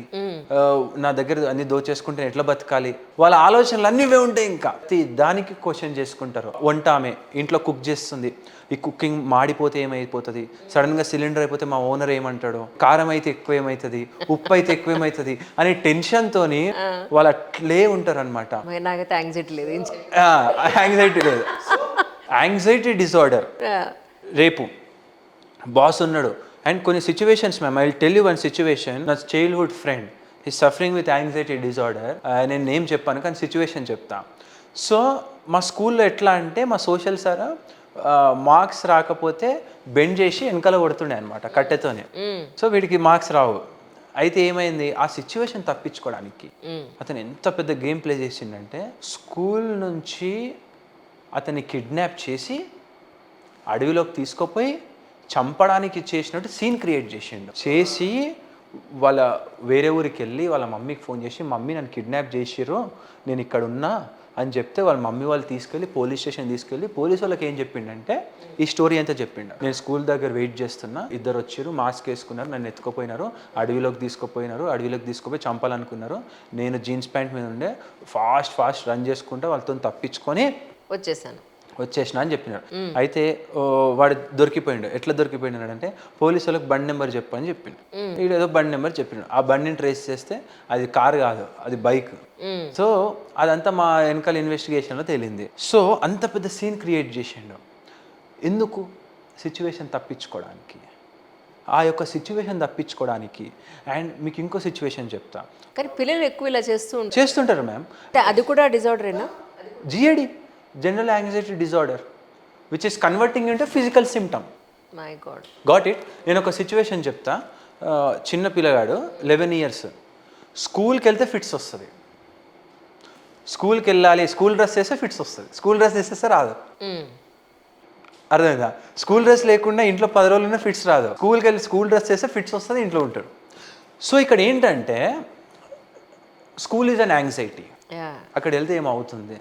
నా దగ్గర అన్ని దోచేసుకుంటే ఎట్లా బతకాలి, వాళ్ళ ఆలోచనలు అన్నీ ఇవే ఉంటాయి. ఇంకా దానికి క్వశ్చన్ చేసుకుంటారు. వంట ఆమె ఇంట్లో కుక్ చేస్తుంది, ఈ కుకింగ్ మాడిపోతే ఏమైపోతుంది, సడన్గా సిలిండర్ అయిపోతే మా ఓనర్ ఏమంటాడు, కారం అయితే ఎక్కువ ఏమవుతుంది, ఉప్పు అయితే ఎక్కువ ఏమవుతుంది అనే టెన్షన్తోని వాళ్ళు అట్లే ఉంటారు అనమాట. యాంగ్జైటీ లేదు, యాంగ్జైటీ డిజార్డర్. రేపు బాస్ ఉన్నాడు అండ్ కొన్ని situations ma'am, I will tell you one situation. నా చైల్డ్హుడ్ ఫ్రెండ్ ఈ సఫరింగ్ విత్ యాంగ్జైటీ డిజార్డర్. నేను నేమ్ చెప్పాను కానీ సిచ్యువేషన్ చెప్తా. సో మా స్కూల్లో ఎట్లా అంటే మా సోషల్ సార్ మార్క్స్ రాకపోతే బెండ్ చేసి వెనకాల కొడుతుండే అనమాట కట్టెతోనే. సో వీడికి మార్క్స్ రావు. అయితే ఏమైంది, ఆ సిచ్యువేషన్ తప్పించుకోవడానికి అతను ఎంత పెద్ద గేమ్ ప్లే చేసిండంటే స్కూల్ నుంచి అతన్ని కిడ్నాప్ చేసి అడవిలోకి తీసుకుపోయి చంపడానికి చేసినట్టు సీన్ క్రియేట్ చేసి వాళ్ళ వేరే ఊరికి వెళ్ళి వాళ్ళ మమ్మీకి ఫోన్ చేసి, మమ్మీ నన్ను కిడ్నాప్ చేసిర్రు, నేను ఇక్కడ ఉన్నా అని చెప్తే వాళ్ళ మమ్మీ వాళ్ళు తీసుకెళ్ళి పోలీస్ స్టేషన్ తీసుకెళ్ళి పోలీసు వాళ్ళకి ఏం చెప్పిండంటే ఈ స్టోరీ అంతా చెప్పిండు. నేను స్కూల్ దగ్గర వెయిట్ చేస్తున్నా, ఇద్దరు వచ్చారు, మాస్క్ వేసుకున్నారు, నన్ను ఎత్తుకుపోయినారు, అడవిలోకి తీసుకుపోయి చంపాలనుకున్నారు. నేను జీన్స్ ప్యాంట్ మీద ఉండే ఫాస్ట్ రన్ చేసుకుంటే వాళ్ళతో తప్పించుకొని వచ్చేసిన అని చెప్పినాడు. అయితే వాడు దొరికిపోయిండు. ఎట్లా దొరికిపోయినాడు అంటే పోలీసు వాళ్ళకి బండి నెంబర్ చెప్పని చెప్పిండు. వీడేదో బండి నెంబర్ చెప్పిండు. ఆ బండిని ట్రేస్ చేస్తే అది కార్ కాదు, అది బైక్. సో అదంతా మా వెనకాల ఇన్వెస్టిగేషన్లో తేలింది. సో అంత పెద్ద సీన్ క్రియేట్ చేసిండు. ఎందుకు? సిచ్యువేషన్ తప్పించుకోవడానికి. ఆ యొక్క సిచ్యువేషన్ తప్పించుకోవడానికి. అండ్ మీకు ఇంకో సిచ్యువేషన్ చెప్తా. కానీ పిల్లలు ఎక్కువ ఇలా చేస్తుంటారు మ్యామ్. అది కూడా డిజార్డరేనా? GAD, general anxiety disorder, which is converting into physical symptom. My God, got it. నేను ఒక సిచ్యువేషన్ చెప్తా. చిన్న పిల్లగాడు 11 years, స్కూల్కి వెళ్తే ఫిట్స్ వస్తుంది. స్కూల్కి వెళ్ళాలి, స్కూల్ డ్రెస్ వేస్తే ఫిట్స్ వస్తుంది, స్కూల్ డ్రెస్ వేసేస్తే రాదు. అర్థమైందా? స్కూల్ డ్రెస్ లేకుండా ఇంట్లో 10 రోజులున్నా ఫిట్స్ రాదు. స్కూల్కి వెళ్ళి స్కూల్ డ్రెస్ వేస్తే ఫిట్స్ వస్తుంది, ఇంట్లో ఉంటాడు. సో ఇక్కడ ఏంటంటే school is an anxiety. Yeah. అక్కడ వెళ్తే ఏమవుతుంది,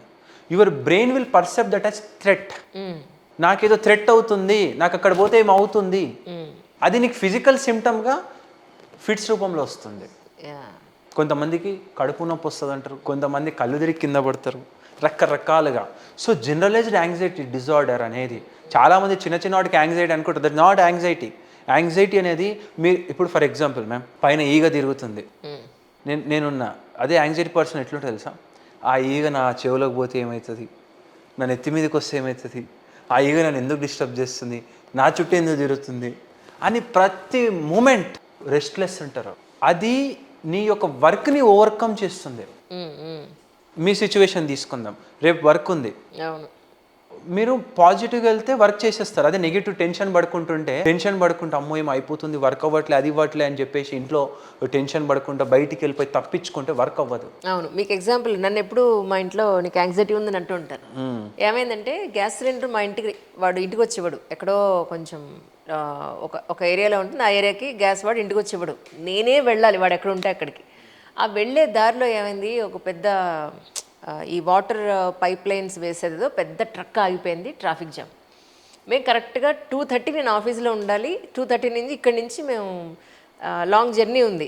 your brain will percept that as threat. నాకేదో థ్రెట్ అవుతుంది, నాకు అక్కడ పోతే ఏమవుతుంది, అది నీకు ఫిజికల్ సిమ్టమ్గా ఫిట్స్ రూపంలో వస్తుంది. యా. కొంతమందికి కడుపు నొప్పి వస్తుంది అంటారు, కొంతమంది కళ్ళు తిరిగి కింద పడతారు, రకరకాలుగా. సో జనరలైజ్డ్ యాంగ్జైటీ డిజార్డర్ అనేది చాలామంది చిన్న చిన్న వాటికి యాంగ్జైటీ అనుకుంటారు. That not anxiety. యాంగ్జైటీ అనేది మీరు ఇప్పుడు ఫర్ ఎగ్జాంపుల్ మ్యామ్ పైన ఈగ తిరుగుతుంది, నేనున్నా, అదే యాంగ్జైటీ పర్సన్ ఎట్లుంటే తెలుసా, ఆ ఈగ నా చెవులోకి పోతే ఏమవుతుంది, నా నెత్తి మీదకి వస్తే ఏమవుతుంది, ఆ ఈగ నన్ను ఎందుకు డిస్టర్బ్ చేస్తుంది, నా చుట్టూ ఎందుకు తిరుగుతుంది అని ప్రతి మూమెంట్ రెస్ట్లెస్ అంటారు. అది నీ యొక్క వర్క్ని ఓవర్కమ్ చేస్తుంది. మీ సిచ్యువేషన్ తీసుకుందాం, రేపు వర్క్ ఉంది, అవును, మీరు పాజిటివ్గా వెళ్తే వర్క్ చేసేస్తారు. అదే నెగిటివ్ టెన్షన్ పడుకుంటే అమ్మో ఏమో అయిపోతుంది, వర్క్ అవ్వట్లే, అది ఇవ్వట్లే అని చెప్పేసి ఇంట్లో టెన్షన్ పడుకుంటా బయటికి వెళ్ళిపోయి తప్పించుకుంటే వర్క్ అవ్వదు. అవును. మీకు ఎగ్జాంపుల్, నన్ను ఎప్పుడు మా ఇంట్లో నీకు యాంగ్జైటీ ఉందని అంటూ ఉంటారు. ఏమైందంటే గ్యాస్ సిలిండర్ మా ఇంటికి వాడు ఇంటికి వచ్చేవాడు, ఎక్కడో కొంచెం ఒక ఏరియాలో ఉంటుంది, ఆ ఏరియాకి గ్యాస్ వాడు ఇంటికి వచ్చేవాడు, నేనే వెళ్ళాలి వాడు ఎక్కడ ఉంటే అక్కడికి. ఆ వెళ్ళే దారిలో ఏమైంది, ఒక పెద్ద ఈ వాటర్ పైప్ లైన్స్ వేసేదో పెద్ద ట్రక్ ఆగిపోయింది, ట్రాఫిక్ జామ్. మేము కరెక్ట్గా 2:30 నేను ఆఫీస్లో ఉండాలి, 2:30 నుంచి ఇక్కడి నుంచి మేము లాంగ్ జర్నీ ఉంది,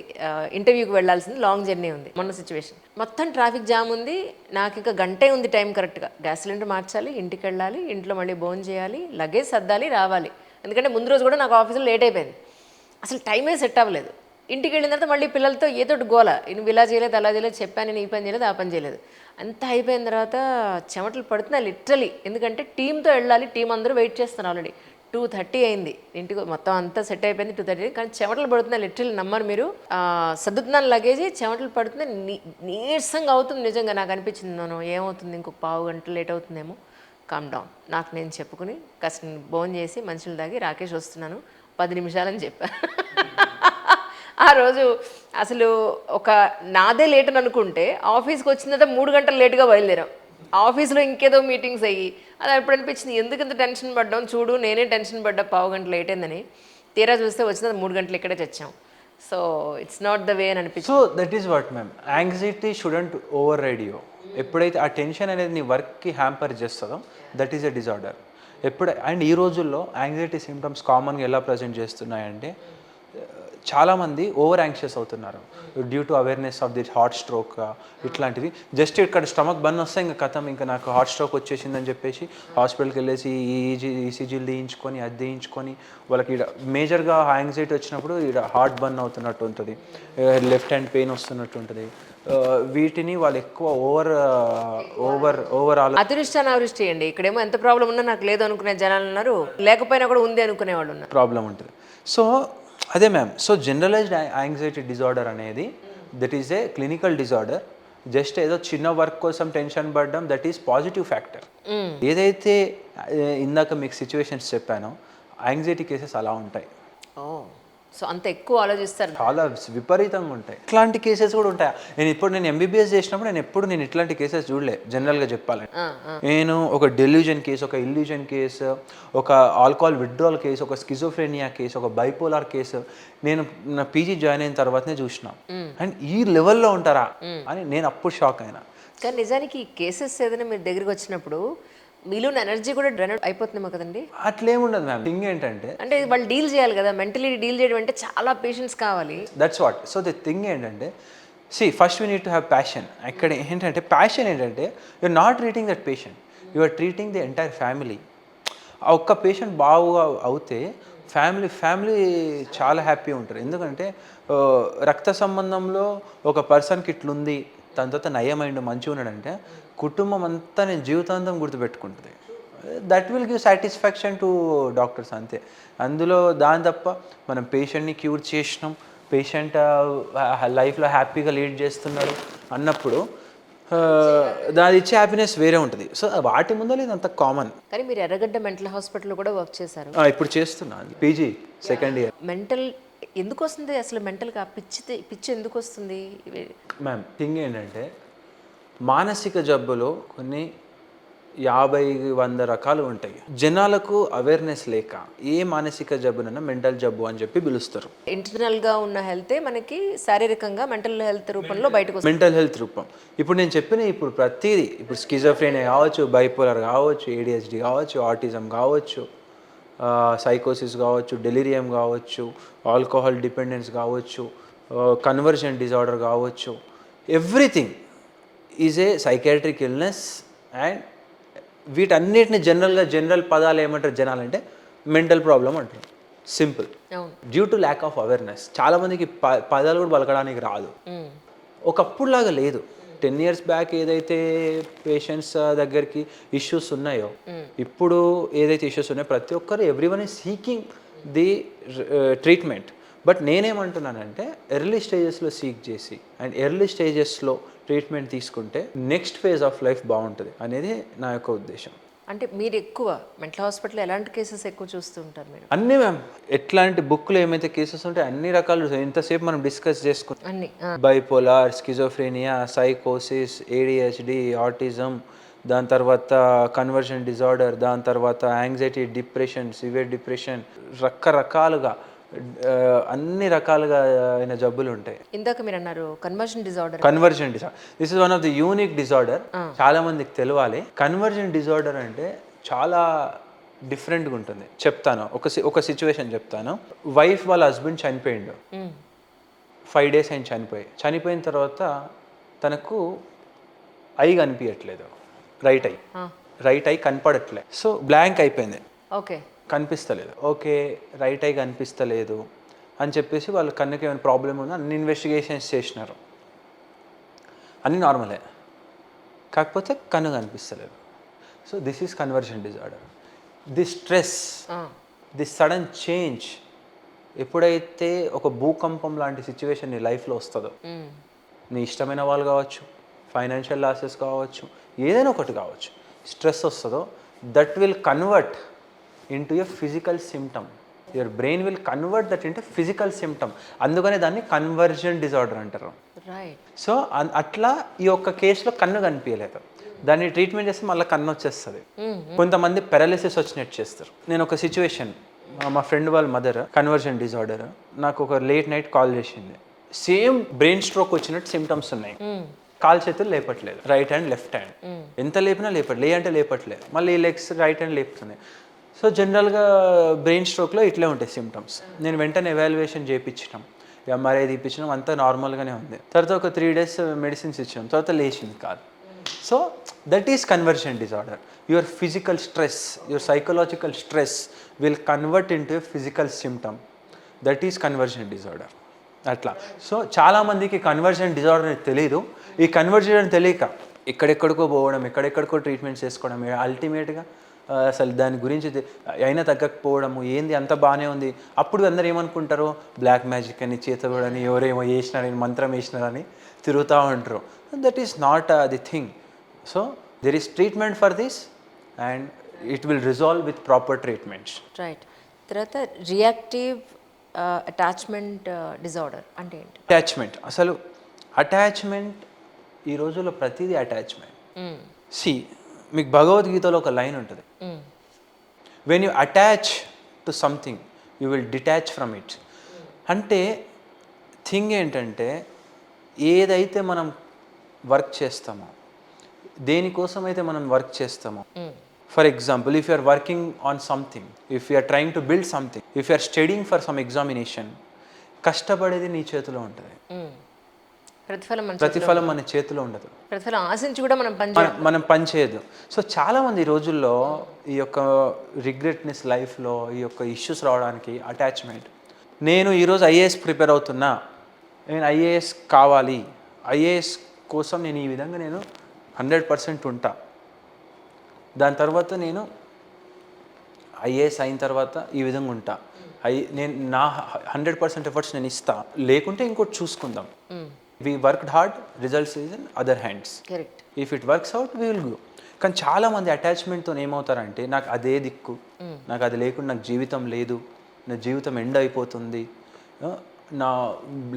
ఇంటర్వ్యూకి వెళ్ళాల్సింది, లాంగ్ జర్నీ ఉంది. మొన్న సిచ్యువేషన్ మొత్తం ట్రాఫిక్ జామ్ ఉంది, నాకు ఇంకా గంటే ఉంది టైం. కరెక్ట్గా గ్యాస్ సిలిండర్ మార్చాలి, ఇంటికి వెళ్ళాలి, ఇంట్లో మళ్ళీ భోజనం చేయాలి, లగేజ్ సర్దాలి, రావాలి. ఎందుకంటే ముందు రోజు కూడా నాకు ఆఫీస్లో లేట్ అయిపోయింది, అసలు టైమే సెట్ అవ్వలేదు. ఇంటికి వెళ్ళిన తర్వాత మళ్ళీ పిల్లలతో ఏదో గోల, నువ్వు ఇలా చేయలేదు, అలా చేయలేదు, చెప్పాను, నేను ఈ పని చేయలేదు, ఆ పని చేయలేదు. అంతా అయిపోయిన తర్వాత చెమటలు పడుతున్నాయి లిటరలీ, ఎందుకంటే టీంతో వెళ్ళాలి, టీం అందరూ వెయిట్ చేస్తున్నారు. ఆల్రెడీ 2:30 అయింది, ఇంటికి మొత్తం అంతా సెట్ అయిపోయింది 2:30, కానీ చెమటలు పడుతున్నాయి లిటరలీ, నమ్మరు మీరు. సర్దుతున్నాను లగేజీ, చెమటలు పడుతున్నాయి, నీరసంగా అవుతుంది. నిజంగా నాకు అనిపించింది, నేను ఏమవుతుంది, ఇంకొక పావు గంట లేట్ అవుతుందేమో, కామ్ డౌన్, నాకు నేను చెప్పుకుని కాస్త భోజనం చేసి మంచులు తాగి రాకేష్ వస్తున్నాను 10 నిమిషాలని చెప్పాను. ఆ రోజు అసలు ఒక నాదే లేట్ అని అనుకుంటే ఆఫీస్కి వచ్చిన తర్వాత 3 గంటలు లేట్గా బయలుదేరాం. ఆఫీస్లో ఇంకేదో మీటింగ్స్ అయ్యి అది ఎప్పుడు అనిపించింది, ఎందుకు ఇంత టెన్షన్ పడ్డాం, చూడు నేనే టెన్షన్ పడ్డా, పావు గంట లేట్ అయిందని. తీరా చూస్తే వచ్చిన 3 గంటలు ఇక్కడే చచ్చాం. So it's not the way అని అనిపించింది. So that is what ma'am, anxiety shouldn't override you. ఎప్పుడైతే ఆ టెన్షన్ అనేది నీ వర్క్కి హ్యాంపర్ చేస్తుందో that is a disorder. And ఈ రోజుల్లో యాంగ్జైటీ సిమ్టమ్స్ కామన్గా ఎలా ప్రజెంట్ చేస్తున్నాయంటే, చాలామంది ఓవర్ యాంగ్షియస్ అవుతున్నారు due to awareness of the heart stroke ఇట్లాంటివి. జస్ట్ ఇక్కడ స్టమక్ బర్న్ వస్తే ఇంకా కథం, ఇంకా నాకు హార్ట్ స్ట్రోక్ వచ్చేసిందని చెప్పేసి హాస్పిటల్కి వెళ్ళేసి ఈసీజీలు తీయించుకొని అది తీయించుకొని వాళ్ళకి ఇక్కడ మేజర్గా యాంగ్జైటీ వచ్చినప్పుడు ఇక్కడ హార్ట్ బర్న్ అవుతున్నట్టు ఉంటుంది, లెఫ్ట్ హ్యాండ్ పెయిన్ వస్తున్నట్టు ఉంటుంది. వీటిని వాళ్ళు ఎక్కువ ఓవరాల్ అతివృష్టి అనావృష్టి అండి. ఇక్కడేమో ఎంత ప్రాబ్లం ఉన్నా నాకు లేదు అనుకునే జనాలు ఉన్నారు, లేకపోయినా కూడా ఉంది అనుకునే వాళ్ళు ఉన్నారు. ప్రాబ్లం ఉంటుంది. సో అదే ma'am, so generalised anxiety disorder అనేది that is a clinical disorder. Just ఏదో చిన్న వర్క్ కోసం టెన్షన్ పడడం, దట్ ఈస్ పాజిటివ్ ఫ్యాక్టర్. ఏదైతే ఇందాక మీకు సిచ్యువేషన్స్ చెప్పానో యాంగ్జైటీ కేసెస్ అలా ఉంటాయి. సో అంత ఎక్కువ ఆలోచిస్తారు, చాలా విపరీతంగా ఉంటాయి. ఇట్లాంటి కేసెస్ కూడా ఉంటాయి. నేను ఎంబీబీఎస్ చేసినప్పుడు నేను ఇట్లాంటి కేసెస్ చూడలే. జనరల్గా చెప్పాలని, నేను ఒక డెల్యూజన్ కేసు, ఒక ఇల్యూజన్ కేసు, ఒక ఆల్కహాల్ విత్డ్రాల్ కేసు, ఒక స్కిజోఫ్రెనియా కేసు, ఒక బైపోలార్ కేసు నేను నా పీజీ జాయిన్ అయిన తర్వాతనే చూసినా. అండ్ ఈ లెవెల్లో ఉంటారా అని నేను అప్పుడు షాక్ అయినా. కానీ నిజానికి ఈ కేసెస్ ఏదైనా మీరు దగ్గరికి వచ్చినప్పుడు మీలో ఎనర్జీ కూడా డ్రైన్ అయిపోతుందేమో కదండి. అట్లేముండదు మ్యామ్. థింగ్ ఏంటంటే, అంటే వాళ్ళు డీల్ చేయాలి కదా, మెంటలీ డీల్ చేయడం అంటే చాలా పేషెన్స్ కావాలి. That's what. So the thing ఏంటంటే, first we need to have passion. ఇక్కడ ఏంటంటే ప్యాషన్ ఏంటంటే, you're not treating that patient, you're treating the entire family. ఆ ఒక్క పేషెంట్ బాగా అవుతే ఫ్యామిలీ చాలా హ్యాపీ ఉంటారు. ఎందుకంటే రక్త సంబంధంలో ఒక పర్సన్కి ఇట్లుంది, దాని తర్వాత నయమైండు మంచిగా ఉన్నాడంటే కుటుంబం అంతా నేను జీవితాంతం గుర్తుపెట్టుకుంటుంది. That will give satisfaction to doctors అంతే. అందులో దాని తప్ప మనం పేషెంట్ని క్యూర్ చేసినాం, పేషెంట్ లైఫ్లో హ్యాపీగా లీడ్ చేస్తున్నాడు అన్నప్పుడు దాని ఇచ్చే హ్యాపీనెస్ వేరే ఉంటుంది. సో వాటి ముందు ఇది అంత కామన్. కానీ మీరు ఎర్రగడ్డ మెంటల్ హాస్పిటల్లో కూడా వర్క్ చేశారు. ఇప్పుడు చేస్తున్నాను, పీజీ సెకండ్ ఇయర్. మెంటల్ ఎందుకు వస్తుంది అసలు, మెంటల్గా పిచ్చి ఎందుకు వస్తుంది మ్యామ్? థింగ్ ఏంటంటే, మానసిక జబ్బులో కొన్ని 50-100 రకాలు ఉంటాయి. జనాలకు అవేర్నెస్ లేక ఏ మానసిక జబ్బునన్నా మెంటల్ జబ్బు అని చెప్పి పిలుస్తారు. ఇంటర్నల్గా ఉన్న హెల్తే మనకి శారీరకంగా మెంటల్ హెల్త్ రూపంలో బయటకు వస్తుంది. మెంటల్ హెల్త్ రూపం. ఇప్పుడు నేను చెప్పిన ఇప్పుడు ప్రతిదీ, ఇప్పుడు స్కిజోఫ్రేనియా కావచ్చు, బైపోలర్ కావచ్చు, ఏడిహెచ్డి కావచ్చు, ఆటిజం కావచ్చు, సైకోసిస్ కావచ్చు, డెలిరియం కావచ్చు, ఆల్కహాల్ డిపెండెన్స్ కావచ్చు, కన్వర్షన్ డిజార్డర్ కావచ్చు, everything is a psychiatric illness. And వీటన్నిటిని జనరల్ పదాలు ఏమంటారు జనాలు అంటే మెంటల్ ప్రాబ్లం అంటారు. సింపుల్. అవును. Due to lack of awareness. చాలామందికి పదాలు కూడా పలకడానికి రాదు. ఒకప్పుడులాగా లేదు. 10 years బ్యాక్ ఏదైతే పేషెంట్స్ దగ్గరికి ఇష్యూస్ ఉన్నాయో, ఇప్పుడు ఏదైతే ఇష్యూస్ ఉన్నాయో ప్రతి ఒక్కరు everyone is seeking the treatment. But నేనేమంటున్నానంటే ఎర్లీ స్టేజెస్లో సీక్ చేసి అండ్ ఎర్లీ స్టేజెస్లో ట్రీట్మెంట్ తీసుకుంటే నెక్స్ట్ ఫేజ్ ఆఫ్ లైఫ్ బాగుంటుంది అనేది నా యొక్క ఉద్దేశం. అంటే మీరు ఎక్కువ మెంటల్ హాస్పిటల్ ఎలాంటి కేసెస్ ఎక్కువ చూస్తూ ఉంటారు మీరు? అన్నీ మ్యామ్, ఎట్లాంటి బుక్లో ఏమైతే కేసెస్ ఉంటాయో అన్ని రకాలు ఇంతసేపు మనం డిస్కస్ చేసుకుంటాం. అన్ని బైపోలార్, స్కిజోఫ్రేనియా, సైకోసిస్, ఏడిహెచ్డి, ఆటిజం, దాని తర్వాత కన్వర్షన్ డిజార్డర్, దాని తర్వాత యాంగ్జైటీ, డిప్రెషన్, సివియర్ డిప్రెషన్, రకరకాలుగా అన్ని రకాలుగా అయిన జబ్బులు ఉంటాయి. ఇందాక మీరు అన్నారు conversion disorder. This is one of the unique disorder. చాలా మందికి తెలియాలి. కన్వర్షన్ డిజార్డర్ అంటే చాలా డిఫరెంట్గా ఉంటుంది. చెప్తాను, ఒక సిచ్యువేషన్ చెప్తాను. వైఫ్ వాళ్ళ హస్బెండ్ చనిపోయిండు. 5 days ఆయన చనిపోయిన తర్వాత తనకు ఐ కనిపించట్లేదు. రైట్ ఐ కనపడట్లేదు. సో బ్లాంక్ అయిపోయింది. ఓకే, కనిపిస్తలేదు. ఓకే, రైట్ ఐ కనిపిస్తలేదు అని చెప్పేసి వాళ్ళ కన్నుకి ఏమైనా ప్రాబ్లం ఉందో అన్ని ఇన్వెస్టిగేషన్స్ చేసినారు. అన్నీ నార్మలే, కాకపోతే కన్ను కనిపిస్తలేదు. So this is conversion disorder. The stress, the sudden change ఎప్పుడైతే ఒక భూకంపం లాంటి సిచ్యువేషన్ నీ లైఫ్లో వస్తుందో, నీ ఇష్టమైన వాళ్ళు కావచ్చు, ఫైనాన్షియల్ లాసెస్ కావచ్చు, ఏదైనా ఒకటి కావచ్చు, స్ట్రెస్ వస్తుందో that will convert into a physical symptom. Your brain will convert that into physical symptom. అందుకనే దాన్ని కన్వర్జన్ డిజార్డర్ అంటారు. సో అట్లా ఈ ఒక్క కేసులో కన్ను కనిపించలేదు. దాన్ని ట్రీట్మెంట్ చేస్తే మళ్ళీ కన్ను వచ్చేస్తుంది. కొంతమంది పారాలిసిస్ వచ్చినట్టు చేస్తారు. నేను ఒక సిచ్యువేషన్, మా ఫ్రెండ్ వాళ్ళ మదర్ కన్వర్జన్ డిజార్డర్, నాకు ఒక లేట్ నైట్ కాల్ చేసింది. సేమ్ బ్రెయిన్ స్ట్రోక్ వచ్చినట్టు సిమ్టమ్స్ ఉన్నాయి. కాలు చేతులు లేపట్లేదు, రైట్ హ్యాండ్ లెఫ్ట్ హ్యాండ్ ఎంత లేపినా లేపట్లేదు. మళ్ళీ లెగ్స్ రైట్ హ్యాండ్ లేపుతుంది. సో జనరల్గా బ్రెయిన్ స్ట్రోక్లో ఇట్లే ఉంటాయి సిమ్టమ్స్. నేను వెంటనే ఎవాల్యుయేషన్ చేయించినాం, ఎంఆర్ఐ తీపించినాం, అంతా నార్మల్గానే ఉంది. తర్వాత ఒక 3 days మెడిసిన్స్ ఇచ్చినాం, తర్వాత లేచింది కాదు. So that is conversion disorder. Your physical stress, your psychological stress will convert into a physical symptom. That is conversion disorder. అట్లా. సో చాలామందికి కన్వర్షన్ డిజార్డర్ తెలియదు. ఈ కన్వర్జన్ తెలియక ఎక్కడెక్కడికో పోవడం, ఎక్కడెక్కడికో ట్రీట్మెంట్స్ చేసుకోవడం, అల్టిమేట్గా అసలు దాని గురించి అయినా తగ్గకపోవడము, ఏంది అంత బాగానే ఉంది. అప్పుడు అందరు ఏమనుకుంటారు, బ్లాక్ మ్యాజిక్ అని, చేతబడని, ఎవరేమో వేసినారని, మంత్రం వేసినారని తిరుగుతూ ఉంటారు. That is not the thing. So there is treatment for this and it will resolve with proper treatments. Right. తర్వాత రియాక్టివ్ అటాచ్మెంట్ డిజార్డర్ అంటే ఏంటి? అటాచ్మెంట్, అసలు అటాచ్మెంట్ ఈ రోజుల్లో ప్రతిదీ అటాచ్మెంట్. సి, మీకు భగవద్గీతలో ఒక లైన్ ఉంటుంది, when you attach to something you will detach from it. అంటే థింగ్ ఏంటంటే ఏదైతే మనం వర్క్ చేస్తామో, దేనికోసమైతే మనం వర్క్ చేస్తామో, for example if you are working on something, if you are trying to build something, if you are studying for some examination, కష్టపడేది నీ చేతిలో ఉంటుంది. ప్రతిఫలం మన చేతిలో ఉండదు. ప్రతిఫలం ఆశించి కూడా మనం పని చేయదు. సో చాలామంది ఈ రోజుల్లో ఈ యొక్క రిగ్రెట్నెస్ లైఫ్లో ఈ యొక్క ఇష్యూస్ రావడానికి అటాచ్మెంట్. నేను ఈరోజు ఐఏఎస్ ప్రిపేర్ అవుతున్నా, నేను ఐఏఎస్ కావాలి, ఐఏఎస్ కోసం నేను ఈ విధంగా నేను 100% ఉంటా, దాని తర్వాత నేను ఐఏఎస్ అయిన తర్వాత ఈ విధంగా ఉంటా, నేను నా 100% ఎఫర్ట్స్ నేను ఇస్తా, లేకుంటే ఇంకోటి చూసుకుందాం. We worked hard, results is in other hands. Correct. If it works out, we will go. కానీ చాలామంది అటాచ్మెంట్తో ఏమవుతారంటే, నాకు అదే దిక్కు, నాకు అది లేకుండా నాకు జీవితం లేదు, నా జీవితం ఎండ్ అయిపోతుంది, నా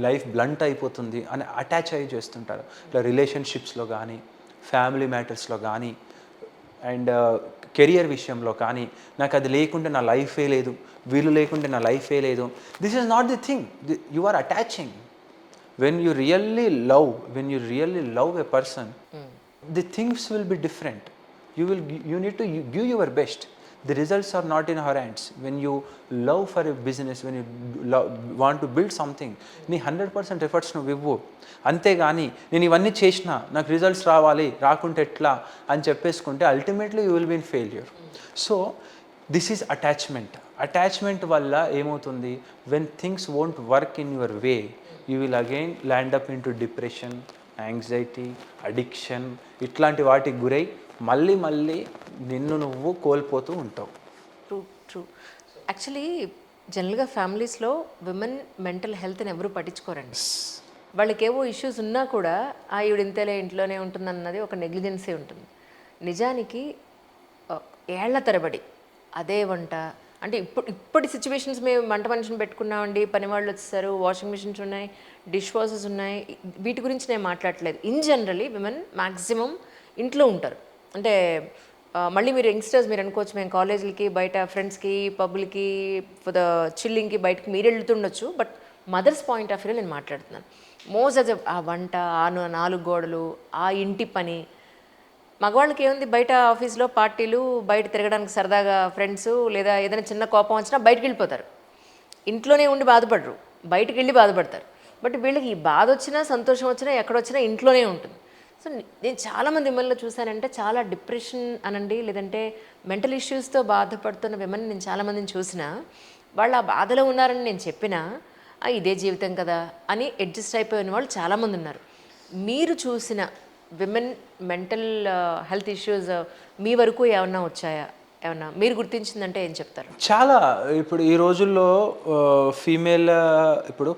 లైఫ్ బ్లంట్ అయిపోతుంది అని అటాచ్ అయ్యి చేస్తుంటారు. ఇట్లా రిలేషన్షిప్స్లో కానీ, ఫ్యామిలీ మ్యాటర్స్లో కానీ, అండ్ కెరియర్ విషయంలో కానీ నాకు అది లేకుంటే నా లైఫే లేదు, వీళ్ళు లేకుంటే నా లైఫే లేదు. This is not the thing. You are attaching. When you really love a person, the things will be different. You need to give your best. The results are not in our hands. When you love for a business, when you want to build something, నీ 100% efforts నువ్వు ఇవ్వు. అంతేగాని నేను ఇవన్నీ చేసినా నాకు results రావాలి, రాకుంటే ఎట్లా అని చెప్పేసుకుంటే ultimately you will be in failure. So this is attachment. Attachment వల్ల ఏమవుతుంది, when things won't work in your way, you will again land up into depression, anxiety, addiction, ఇట్లాంటి వాటికి గురై మళ్ళీ నిన్ను నువ్వు కోల్పోతూ ఉంటావు. ట్రూ. యాక్చువల్లీ జనరల్గా ఫ్యామిలీస్లో విమెన్ మెంటల్ హెల్త్ని ఎవరు పట్టించుకోరండి. వాళ్ళకి ఏవో ఇష్యూస్ ఉన్నా కూడా ఈవిడ ఇంతేలే ఇంట్లోనే ఉంటుందన్నది ఒక నెగ్లిజెన్సీ ఉంటుంది. నిజానికి ఏళ్ల తరబడి అదే వంట అంటే ఇప్పటి సిచ్యువేషన్స్ మేము వంట మనిషిని పెట్టుకున్నామండి, పని వాళ్ళు వచ్చేసారు, వాషింగ్ మిషన్స్ ఉన్నాయి, డిష్ వాషర్స్ ఉన్నాయి, వీటి గురించి నేను మాట్లాడట్లేదు. ఇన్ జనరలీ విమెన్ మ్యాక్సిమం ఇంట్లో ఉంటారు. అంటే మళ్ళీ మీరు యంగ్స్టర్స్ మీరు అనుకోవచ్చు మేము కాలేజీలకి బయట ఫ్రెండ్స్కి పబ్లకి ఫర్ ద చిల్లింగ్కి బయటకి మీరు వెళ్తుండొచ్చు. But mothers point of view నేను మాట్లాడుతున్నాను. మోస్ట్ ఆఫ్ ఆ వంట, ఆ 4 గోడలు, ఆ ఇంటి పని. మగవాళ్ళకి ఏముంది, బయట ఆఫీస్లో పార్టీలు, బయట తిరగడానికి సరదాగా ఫ్రెండ్స్, లేదా ఏదైనా చిన్న కోపం వచ్చినా బయటకు వెళ్ళిపోతారు. ఇంట్లోనే ఉండి బాధపడరు, బయటకు వెళ్ళి బాధపడతారు. బట్ వీళ్ళకి ఈ బాధ వచ్చినా సంతోషం వచ్చినా ఎక్కడొచ్చినా ఇంట్లోనే ఉంటుంది. సో నేను చాలామంది విమెన్లో చూశానంటే చాలా డిప్రెషన్ అనండి, లేదంటే మెంటల్ ఇష్యూస్తో బాధపడుతున్న విమెన్ నేను చాలామందిని చూసినా వాళ్ళు ఆ బాధలో ఉన్నారని నేను చెప్పినా ఇదే జీవితం కదా అని అడ్జస్ట్ అయిపోయిన వాళ్ళు చాలామంది ఉన్నారు. మీరు చూసిన విమెన్ మెంటల్ హెల్త్ ఇష్యూస్ మీ వరకు ఏమన్నా వచ్చాయా? ఏమన్నా మీరు గుర్తించిందంటే ఏం చెప్తారు? చాలా. ఇప్పుడు ఈ రోజుల్లో ఫీమేల్ ఇప్పుడు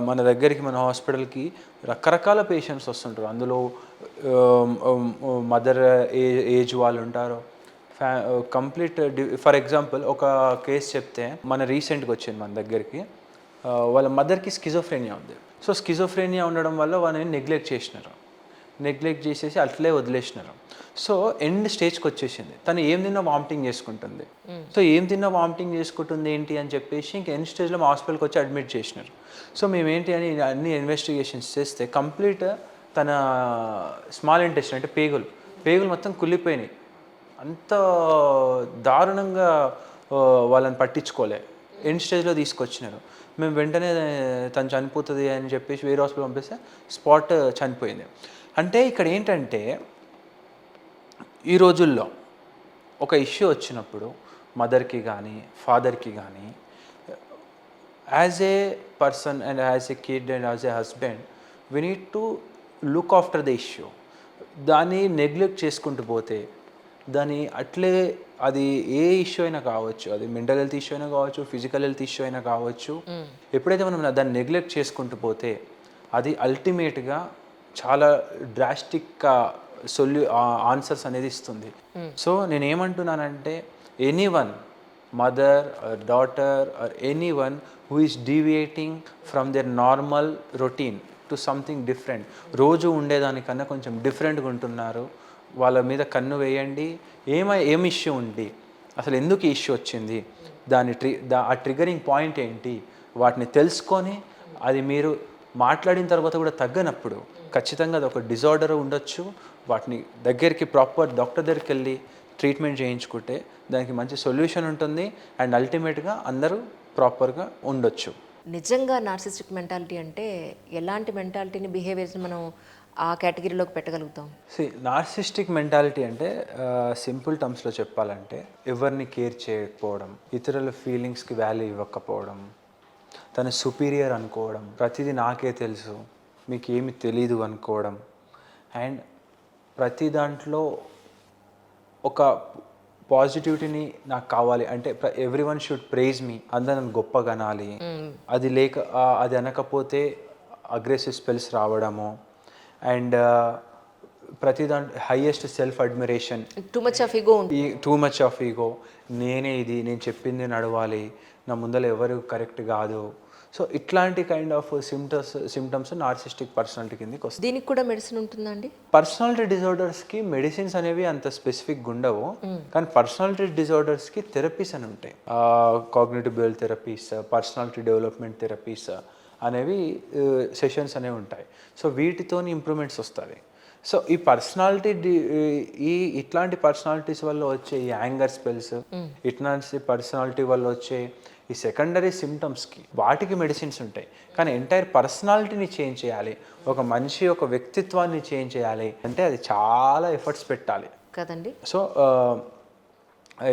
మన దగ్గరికి మన హాస్పిటల్కి రకరకాల పేషెంట్స్ వస్తుంటారు. అందులో మదర్ ఏజ్ వాళ్ళు ఉంటారు, కంప్లీట్ ఫర్ ఎగ్జాంపుల్ ఒక కేసు చెప్తే మన రీసెంట్గా వచ్చింది మన దగ్గరికి. వాళ్ళ మదర్కి స్కిజోఫ్రేనియా ఉంది. సో స్కిజోఫ్రేనియా ఉండడం వల్ల వాళ్ళని నెగ్లెక్ట్ చేసేసి అట్లే వదిలేసినారు. సో ఎండ్ స్టేజ్కి వచ్చేసింది. తను ఏం తిన్నా వామిటింగ్ చేసుకుంటుంది. సో ఏం తిన్నా వామిటింగ్ చేసుకుంటుంది ఏంటి అని చెప్పేసి ఇంక ఎండ్ స్టేజ్లో మా హాస్పిటల్కి వచ్చి అడ్మిట్ చేసినారు. సో మేమేంటి అని అన్ని ఇన్వెస్టిగేషన్స్ చేస్తే కంప్లీట్ తన స్మాల్ ఇంటెస్టైన్ అంటే పేగులు మొత్తం కుళ్ళిపోయినాయి. అంత దారుణంగా వాళ్ళని పట్టించుకోలే. ఎండ్ స్టేజ్లో తీసుకొచ్చినారు. మేము వెంటనే తను చనిపోతుంది అని చెప్పేసి వేరే హాస్పిటల్ పంపిస్తే స్పాట్ చనిపోయింది. అంటే ఇక్కడ ఏంటంటే ఈ రోజుల్లో ఒక ఇష్యూ వచ్చినప్పుడు మదర్కి కానీ ఫాదర్కి కానీ as a person and as a kid and as a husband we need to look after the issue. దాన్ని నెగ్లెక్ట్ చేసుకుంటూ పోతే దాన్ని అట్లే అది ఏ ఇష్యూ అయినా కావచ్చు, అది మెంటల్ హెల్త్ ఇష్యూ అయినా కావచ్చు, ఫిజికల్ హెల్త్ ఇష్యూ అయినా కావచ్చు, ఎప్పుడైతే మనం దాన్ని నెగ్లెక్ట్ చేసుకుంటూ పోతే అది అల్టిమేట్గా చాలా డ్రాస్టిక్ ఆన్సర్స్ అనేది ఇస్తుంది. సో నేనేమంటున్నానంటే anyone, mother or daughter or anyone who is deviating from there normal routine to something different, రోజు ఉండేదానికన్నా కొంచెం డిఫరెంట్గా ఉంటున్నారు, వాళ్ళ మీద కన్ను వేయండి. ఏం ఇష్యూ ఉంది, అసలు ఎందుకు ఈ ఇష్యూ వచ్చింది, ఆ ట్రిగరింగ్ పాయింట్ ఏంటి, వాటిని తెలుసుకొని అది మీరు మాట్లాడిన తర్వాత కూడా తగ్గనప్పుడు ఖచ్చితంగా అది ఒక డిజార్డర్ ఉండొచ్చు. వాటిని దగ్గరికి ప్రాపర్ డాక్టర్ దగ్గరికి వెళ్ళి ట్రీట్మెంట్ చేయించుకుంటే దానికి మంచి సొల్యూషన్ ఉంటుంది అండ్ అల్టిమేట్గా అందరూ ప్రాపర్గా ఉండొచ్చు. నిజంగా నార్సిస్టిక్ మెంటాలిటీ అంటే ఎలాంటి మెంటాలిటీని, బిహేవియర్స్ని మనం ఆ కేటగిరీలోకి పెట్టగలుగుతాం? నార్సిస్టిక్ మెంటాలిటీ అంటే సింపుల్ టర్మ్స్లో చెప్పాలంటే ఎవరిని కేర్ చేయకపోవడం, ఇతరుల ఫీలింగ్స్కి వాల్యూ ఇవ్వకపోవడం, తను సుపీరియర్ అనుకోవడం, ప్రతిదీ నాకే తెలుసు మీకు ఏమి తెలీదు అనుకోవడం, అండ్ ప్రతి దాంట్లో ఒక పాజిటివిటీని నాకు కావాలి అంటే ఎవ్రీవన్ షుడ్ ప్రైజ్ మీ, అందరూ నన్ను గొప్పగా అనాలి, అది అనకపోతే అగ్రెసివ్ స్పెల్స్ రావడము, అండ్ ప్రతి దాంట్లో highest self admiration, too much of ego, నేను చెప్పింది నడవాలి, నా ముందర ఎవరు కరెక్ట్ కాదు, సో ఇట్లాంటి kind of symptoms narcissistic personality కిందకి వస్తాయి. దీనికి కూడా మెడిసిన్ ఉంటుందా అండి? పర్సనాలిటీ డిజార్డర్స్కి మెడిసిన్స్ అనేవి అంత స్పెసిఫిక్గా ఉండవు, కానీ పర్సనాలిటీ డిజార్డర్స్కి థెరపీస్ అని ఉంటాయి. Cognitive behavioural therapies, personality development therapies అనేవి సెషన్స్ అనేవి ఉంటాయి. సో వీటితోని ఇంప్రూవ్మెంట్స్ వస్తాయి. సో ఈ పర్సనాలిటీ ఇట్లాంటి పర్సనాలిటీస్ వల్ల వచ్చే ఈ యాంగర్ స్పెల్స్, ఇట్లాంటి పర్సనాలిటీ వల్ల వచ్చే ఈ సెకండరీ సిమ్టమ్స్కి వాటికి మెడిసిన్స్ ఉంటాయి. కానీ ఎంటైర్ పర్సనాలిటీని చేంజ్ చేయాలి, ఒక మనిషి యొక్క వ్యక్తిత్వాన్ని చేంజ్ చేయాలి అంటే అది చాలా ఎఫర్ట్స్ పెట్టాలి కదండి. సో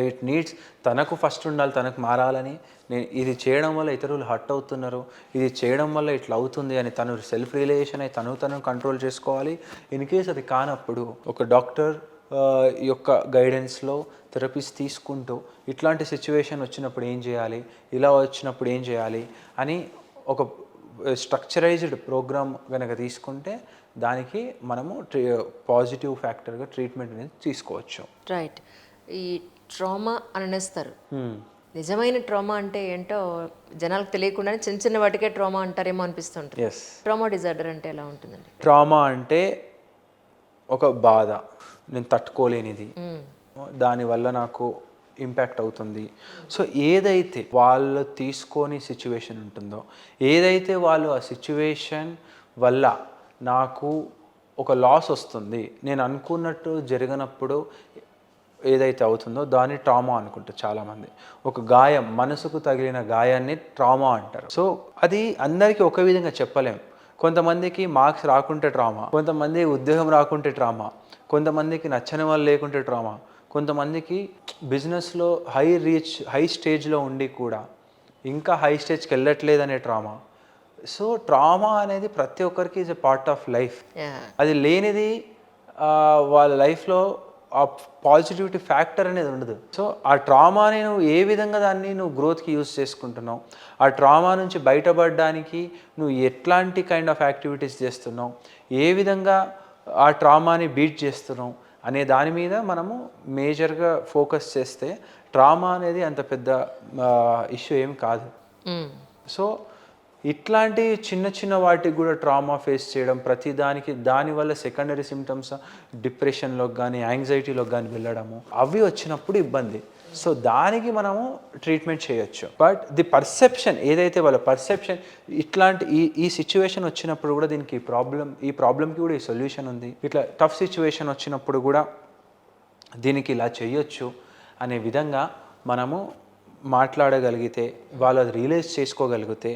ఇట్ నీడ్స్ తనకు ఫస్ట్ ఉండాలి, తనకు మారాలని. నేను ఇది చేయడం వల్ల ఇతరులు హర్ట్ అవుతున్నారు, ఇది చేయడం వల్ల ఇట్లా అవుతుంది అని తను సెల్ఫ్ రియలైజేషన్ అయి తను కంట్రోల్ చేసుకోవాలి. ఇన్ కేస్ అది కానప్పుడు ఒక డాక్టర్ యొక్క గైడెన్స్లో థెరపీస్ తీసుకుంటూ ఇట్లాంటి సిచ్యువేషన్ వచ్చినప్పుడు ఏం చేయాలి, ఇలా వచ్చినప్పుడు ఏం చేయాలి అని ఒక స్ట్రక్చరైజ్డ్ ప్రోగ్రామ్ కనుక తీసుకుంటే దానికి మనము పాజిటివ్ ఫ్యాక్టర్గా ట్రీట్మెంట్ అనేది తీసుకోవచ్చు. రైట్. ఈ ట్రామా అని అనేస్తారు. నిజమైన ట్రామా అంటే ఏంటో జనాలకు తెలియకుండానే చిన్న చిన్న వాటికే ట్రామా అంటారేమో అనిపిస్తుంటుంది. ఎస్. ట్రామా డిజార్డర్ అంటే ఎలా ఉంటుందండి? ట్రామా అంటే ఒక బాధ, నేను తట్టుకోలేనిది, దానివల్ల నాకు ఇంపాక్ట్ అవుతుంది. సో ఏదైతే వాళ్ళు తీసుకొని సిచ్యువేషన్ ఉంటుందో, ఏదైతే వాళ్ళు ఆ సిచ్యువేషన్ వల్ల నాకు ఒక లాస్ వస్తుంది, నేను అనుకున్నట్టు జరిగినప్పుడు ఏదైతే అవుతుందో దాన్ని ట్రామా అనుకుంటారు చాలామంది. ఒక గాయం, మనసుకు తగిలిన గాయాన్ని ట్రామా అంటారు. సో అది అందరికీ ఒక విధంగా చెప్పలేం. కొంతమందికి మార్క్స్ రాకుంటే ట్రామా, కొంతమంది ఉద్యోగం రాకుంటే ట్రామా, కొంతమందికి నచ్చని వాళ్ళు లేకుంటే ట్రామా, కొంతమందికి బిజినెస్లో హై స్టేజ్లో ఉండి కూడా ఇంకా హై స్టేజ్కి వెళ్ళట్లేదనే ట్రామా. సో ట్రామా అనేది ప్రతి ఒక్కరికి is a part of life. అది లేనిది వాళ్ళ లైఫ్లో ఆ పాజిటివిటీ ఫ్యాక్టర్ అనేది ఉండదు. సో ఆ ట్రామాని నువ్వు ఏ విధంగా దాన్ని నువ్వు గ్రోత్కి యూజ్ చేసుకుంటున్నావు, ఆ ట్రామా నుంచి బయటపడడానికి నువ్వు ఎట్లాంటి కైండ్ ఆఫ్ యాక్టివిటీస్ చేస్తున్నావు, ఏ విధంగా ఆ ట్రామాని బీట్ చేస్తున్నావు అనే దాని మీద మనము మేజర్గా ఫోకస్ చేస్తే ట్రామా అనేది అంత పెద్ద ఇష్యూ ఏం కాదు. సో ఇట్లాంటి చిన్న చిన్న వాటికి కూడా ట్రామా ఫేస్ చేయడం, ప్రతి దానివల్ల సెకండరీ సిమ్టమ్స్ డిప్రెషన్లోకి కానీ యాంగ్జైటీలోకి కానీ వెళ్ళడము, అవి వచ్చినప్పుడు ఇబ్బంది. సో దానికి మనము ట్రీట్మెంట్ చేయొచ్చు. బట్ ది పర్సెప్షన్ ఏదైతే వాళ్ళ పర్సెప్షన్ ఇట్లాంటి ఈ సిచ్యువేషన్ వచ్చినప్పుడు కూడా దీనికి ఈ ప్రాబ్లంకి కూడా ఈ సొల్యూషన్ ఉంది, ఇట్లా టఫ్ సిచ్యువేషన్ వచ్చినప్పుడు కూడా దీనికి ఇలా చేయొచ్చు అనే విధంగా మనము మాట్లాడగలిగితే, వాళ్ళు అది రియలైజ్ చేసుకోగలిగితే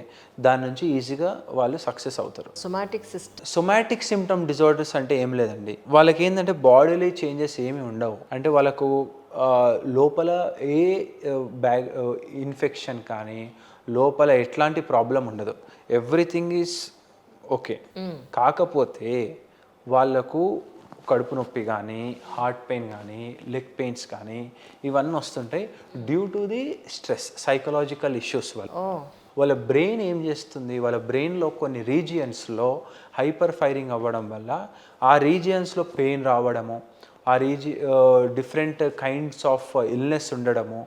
దాని నుంచి ఈజీగా వాళ్ళు సక్సెస్ అవుతారు. సొమాటిక్ సిమ్టమ్ డిజార్డర్స్ అంటే ఏం లేదండి, వాళ్ళకి ఏంటంటే బాడీలో చేంజెస్ ఏమి ఉండవు. అంటే వాళ్ళకు లోపల ఏ ఇన్ఫెక్షన్ కానీ లోపల ఎట్లాంటి ప్రాబ్లం ఉండదు, ఎవ్రీథింగ్ ఈజ్ ఓకే. కాకపోతే వాళ్ళకు కడుపు నొప్పి కానీ, హార్ట్ పెయిన్ కానీ, లెగ్ పెయిన్స్ కానీ ఇవన్నీ వస్తుంటాయి due to the stress, psychological issues వల్ల. వాళ్ళ బ్రెయిన్ ఏం చేస్తుంది, వాళ్ళ బ్రెయిన్లో కొన్ని రీజియన్స్లో హైపర్ ఫైరింగ్ అవ్వడం వల్ల ఆ రీజియన్స్లో పెయిన్ రావడము, ఆ డిఫరెంట్ కైండ్స్ ఆఫ్ ఇల్నెస్ ఉండడము,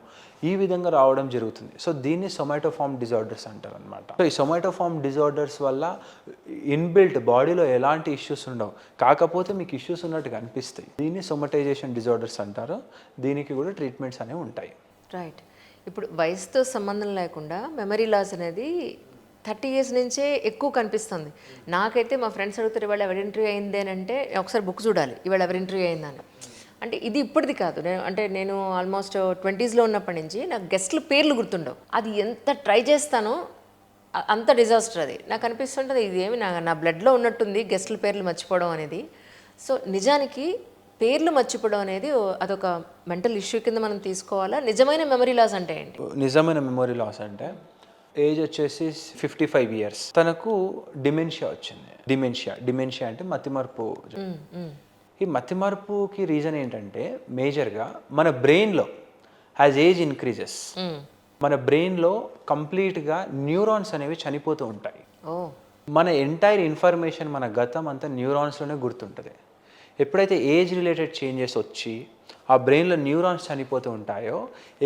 ఈ విధంగా రావడం జరుగుతుంది. సో దీన్ని సొమాటోఫార్మ్ డిజార్డర్స్ అంటారు అనమాట. సో ఈ సొమాటోఫార్మ్ డిజార్డర్స్ వల్ల ఇన్బిల్ట్ బాడీలో ఎలాంటి ఇష్యూస్ ఉండవు, కాకపోతే మీకు ఇష్యూస్ ఉన్నట్టుగా అనిపిస్తాయి. దీన్ని సొమటైజేషన్ డిజార్డర్స్ అంటారు. దీనికి కూడా ట్రీట్మెంట్స్ అనేవి ఉంటాయి. రైట్. ఇప్పుడు వయసుతో సంబంధం లేకుండా మెమరీ లాస్ అనేది 30 years నుంచే ఎక్కువ కనిపిస్తుంది. నాకైతే మా ఫ్రెండ్స్ అడుగుతారు ఇవాళ ఎవరి ఇంటర్వ్యూ అయింది అని అంటే ఒకసారి బుక్ చూడాలి ఇవాళ ఎవరి ఇంటర్వ్యూ అయిందని. అంటే ఇది ఇప్పటిది కాదు, నేను ఆల్మోస్ట్ 20s ఉన్నప్పటి నుంచి నాకు గెస్ట్ల పేర్లు గుర్తుండవు. అది ఎంత ట్రై చేస్తానో అంత డిజాస్టర్. అది నాకు అనిపిస్తుంటుంది ఇది ఏమి నా బ్లడ్లో ఉన్నట్టుంది గెస్ట్ల పేర్లు మర్చిపోవడం అనేది. సో నిజానికి పేర్లు మర్చిపోవడం అనేది అదొక మెంటల్ ఇష్యూ కింద మనం తీసుకోవాలా? నిజమైన మెమరీ లాస్ అంటే ఏంటి? నిజమైన మెమరీ లాస్ అంటే ఏజ్ వచ్చేసి 55 years, తనకు డిమెన్షియా వచ్చింది. డిమెన్షియా అంటే మతిమరుపు. ఈ మతిమరుపుకి రీజన్ ఏంటంటే మేజర్గా మన బ్రెయిన్లో యాజ్ ఏజ్ ఇంక్రీజెస్ మన బ్రెయిన్లో కంప్లీట్గా న్యూరాన్స్ అనేవి చనిపోతూ ఉంటాయి. మన ఎంటైర్ ఇన్ఫర్మేషన్, మన గతం అంతా న్యూరాన్స్లోనే గుర్తుంటుంది. ఎప్పుడైతే ఏజ్ రిలేటెడ్ చేంజెస్ వచ్చి ఆ బ్రెయిన్లో న్యూరాన్స్ చనిపోతూ ఉంటాయో,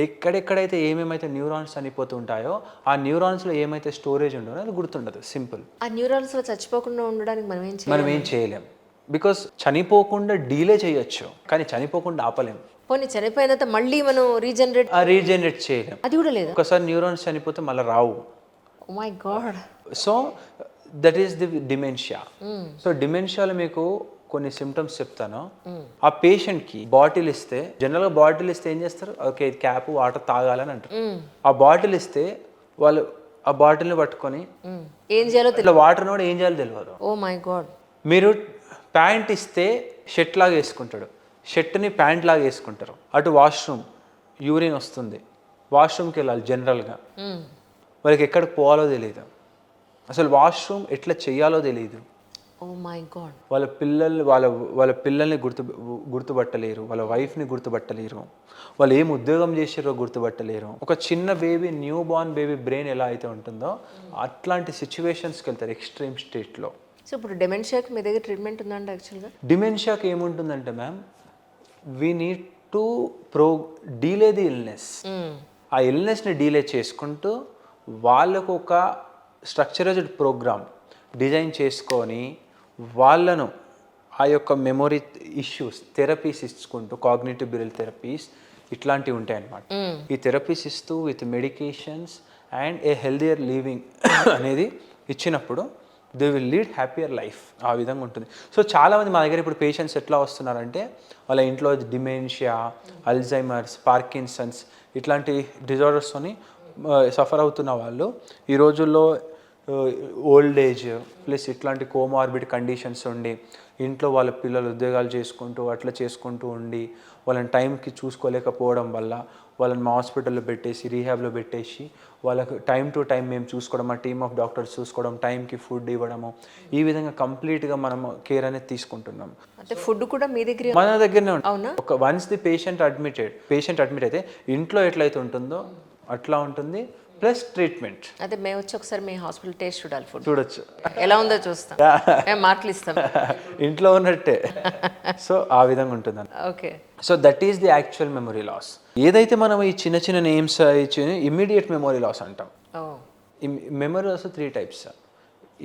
ఎక్కడెక్కడైతే ఏమేమైతే న్యూరాన్స్ చనిపోతూ ఉంటాయో ఆ న్యూరాన్స్లో ఏమైతే స్టోరేజ్ ఉండదో అది గుర్తుండదు. సింపుల్. ఆ న్యూరాన్స్ చచ్చిపోకుండా ఉండడానికి మనం ఏం చేయాలి? మనం ఏం చేయలేం. బికాస్ చనిపోకుండా డీలే చేయొచ్చు, కానీ చనిపోకుండా ఆపలేం. పోనీ చనిపోయిన తర్వాత మళ్ళీ మనం రీజనరేట్ రీజనరేట్ చేయలేం. అది కూడా లేదా? ఒకసారి న్యూరాన్స్ చనిపోతే మళ్ళీ రావు. Oh my God. So that is the dementia. So డిమెన్షియాలో మీకు కొన్ని సిమ్టమ్స్ చెప్తాను. ఆ పేషెంట్కి బాటిల్ ఇస్తే, జనరల్గా బాటిల్ ఇస్తే ఏం చేస్తారు, ఓకే ఇది క్యాప్ వాటర్ తాగాలని అంటారు. ఆ బాటిల్ ఇస్తే వాళ్ళు ఆ బాటిల్ని పట్టుకొని ఏం చేయాలో ఇట్లా వాటర్ నోడు ఏం చేయాలో తెలియదు. Oh my god. మీరు ప్యాంట్ ఇస్తే షర్ట్ లాగా వేసుకుంటాడు, షర్ట్ని ప్యాంట్ లాగా వేసుకుంటారు. అటు వాష్రూమ్ యూరిన్ వస్తుంది, వాష్రూమ్కి వెళ్ళాలి జనరల్గా. వాళ్ళకి ఎక్కడికి పోవాలో తెలియదు, అసలు వాష్రూమ్ ఎట్లా చేయాలో తెలియదు. Oh my god. వాళ్ళ పిల్లల్ని గుర్తుపట్టలేరు, వాళ్ళ వైఫ్ని గుర్తుపట్టలేరు, వాళ్ళు ఏం ఉద్యోగం చేసారో గుర్తుపట్టలేరు. ఒక చిన్న baby, new born baby brain ఎలా అయితే ఉంటుందో అట్లాంటి సిచ్యువేషన్స్కి వెళ్తారు ఎక్స్ట్రీమ్ స్టేట్లో. సో ఇప్పుడు డెమెన్షియాకి మీ దగ్గర ట్రీట్మెంట్ ఉందండి యాక్చువల్గా? డిమెన్షియాకి ఏముంటుందంటే ma'am, we need to delay the illness. ఆ ఇల్నెస్ని డీలే చేసుకుంటూ వాళ్ళకు ఒక స్ట్రక్చరైజ్డ్ ప్రోగ్రామ్ డిజైన్ చేసుకొని వాళ్ళను ఆ యొక్క మెమొరీ ఇష్యూస్ థెరపీస్ ఇచ్చుకుంటూ, కాగ్నిటివ్ బిహేవియరల్ థెరపీస్ ఇట్లాంటివి ఉంటాయి అన్నమాట. ఈ థెరపీస్ ఇస్తూ with medications and A healthier living అనేది ఇచ్చినప్పుడు they will lead happier life. ఆ విధంగా ఉంటుంది. సో చాలామంది మా దగ్గర ఇప్పుడు పేషెంట్స్ ఎట్లా వస్తున్నారంటే, వాళ్ళ ఇంట్లో డిమెన్షియా, అల్జైమర్స్, పార్కిన్సన్స్ ఇట్లాంటి డిజార్డర్స్తోని సఫర్ అవుతున్న వాళ్ళు ఈ రోజుల్లో ఓల్డ్ ఏజ్ ప్లస్ ఇట్లాంటి కోమార్బిడ్ కండిషన్స్ ఉండి ఇంట్లో వాళ్ళ పిల్లలు ఉద్యోగాలు చేసుకుంటూ అట్లా చేసుకుంటూ ఉండి వాళ్ళని టైంకి చూసుకోలేకపోవడం వల్ల వాళ్ళని మా హాస్పిటల్లో పెట్టేసి, రీహాబ్లో పెట్టేసి, వాళ్ళకు టైం టు టైం మేము చూసుకోవడం, మా టీమ్ ఆఫ్ డాక్టర్స్ చూసుకోవడం, టైంకి ఫుడ్ ఇవ్వడము, ఈ విధంగా కంప్లీట్గా మనం కేర్ అనేది తీసుకుంటున్నాం. అంటే ఫుడ్ కూడా మీ దగ్గర? మన దగ్గరనే ఉంటుంది. అవునా? ఒక వన్స్ ది పేషెంట్ అడ్మిట్ అయితే ఇంట్లో ఎట్లయితే ఉంటుందో అట్లా ఉంటుంది, ప్లస్ ట్రీట్మెంట్. అదే మేము వచ్చి ఒకసారి మీ హాస్పిటల్ టేస్ట్ చూడాలి, ఫుడ్ చూడొచ్చు, ఎలా ఉందో చూస్తాం, మేము మార్కులు ఇస్తాం. ఇంట్లో ఉన్నట్టే. సో ఆ విధంగా ఉంటుంది. Okay. So that is the actual memory loss. ఏదైతే మనం ఈ చిన్న చిన్న నేమ్స్ ఇచ్చి ఇమ్మీడియట్ మెమొరీ లాస్ అంటాం. Memory loss 3 types: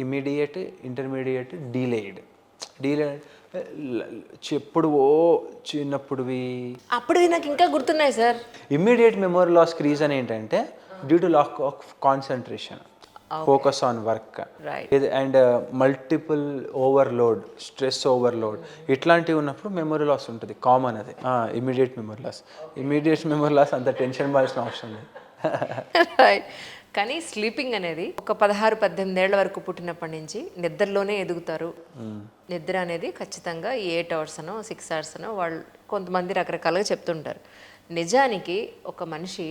immediate, intermediate, delayed. చెప్పుడు చిన్నప్పుడువి అప్పుడు నాకు ఇంకా గుర్తున్నాయి సార్. ఇమ్మీడియట్ మెమొరీ లాస్కి రీజన్ ఏంటంటే due to lack of concentration, focus on work and multiple overload, stress overload ఇట్లాంటివి ఉన్నప్పుడు మెమొరీ లాస్ ఉంటుంది, కామన్. అది ఇమీడియట్ మెమొరీ లాస్ అంత టెన్షన్ పడాల్సిన అవసరం లేదు. కానీ స్లీపింగ్ అనేది ఒక 16-18 ఏళ్ల వరకు పుట్టినప్పటి నుంచి నిద్రలోనే ఎదుగుతారు. నిద్ర అనేది ఖచ్చితంగా 8 hours అనో 6 hours అనో వాళ్ళు కొంతమంది రకరకాలుగా చెప్తుంటారు. నిజానికి ఒక మనిషి,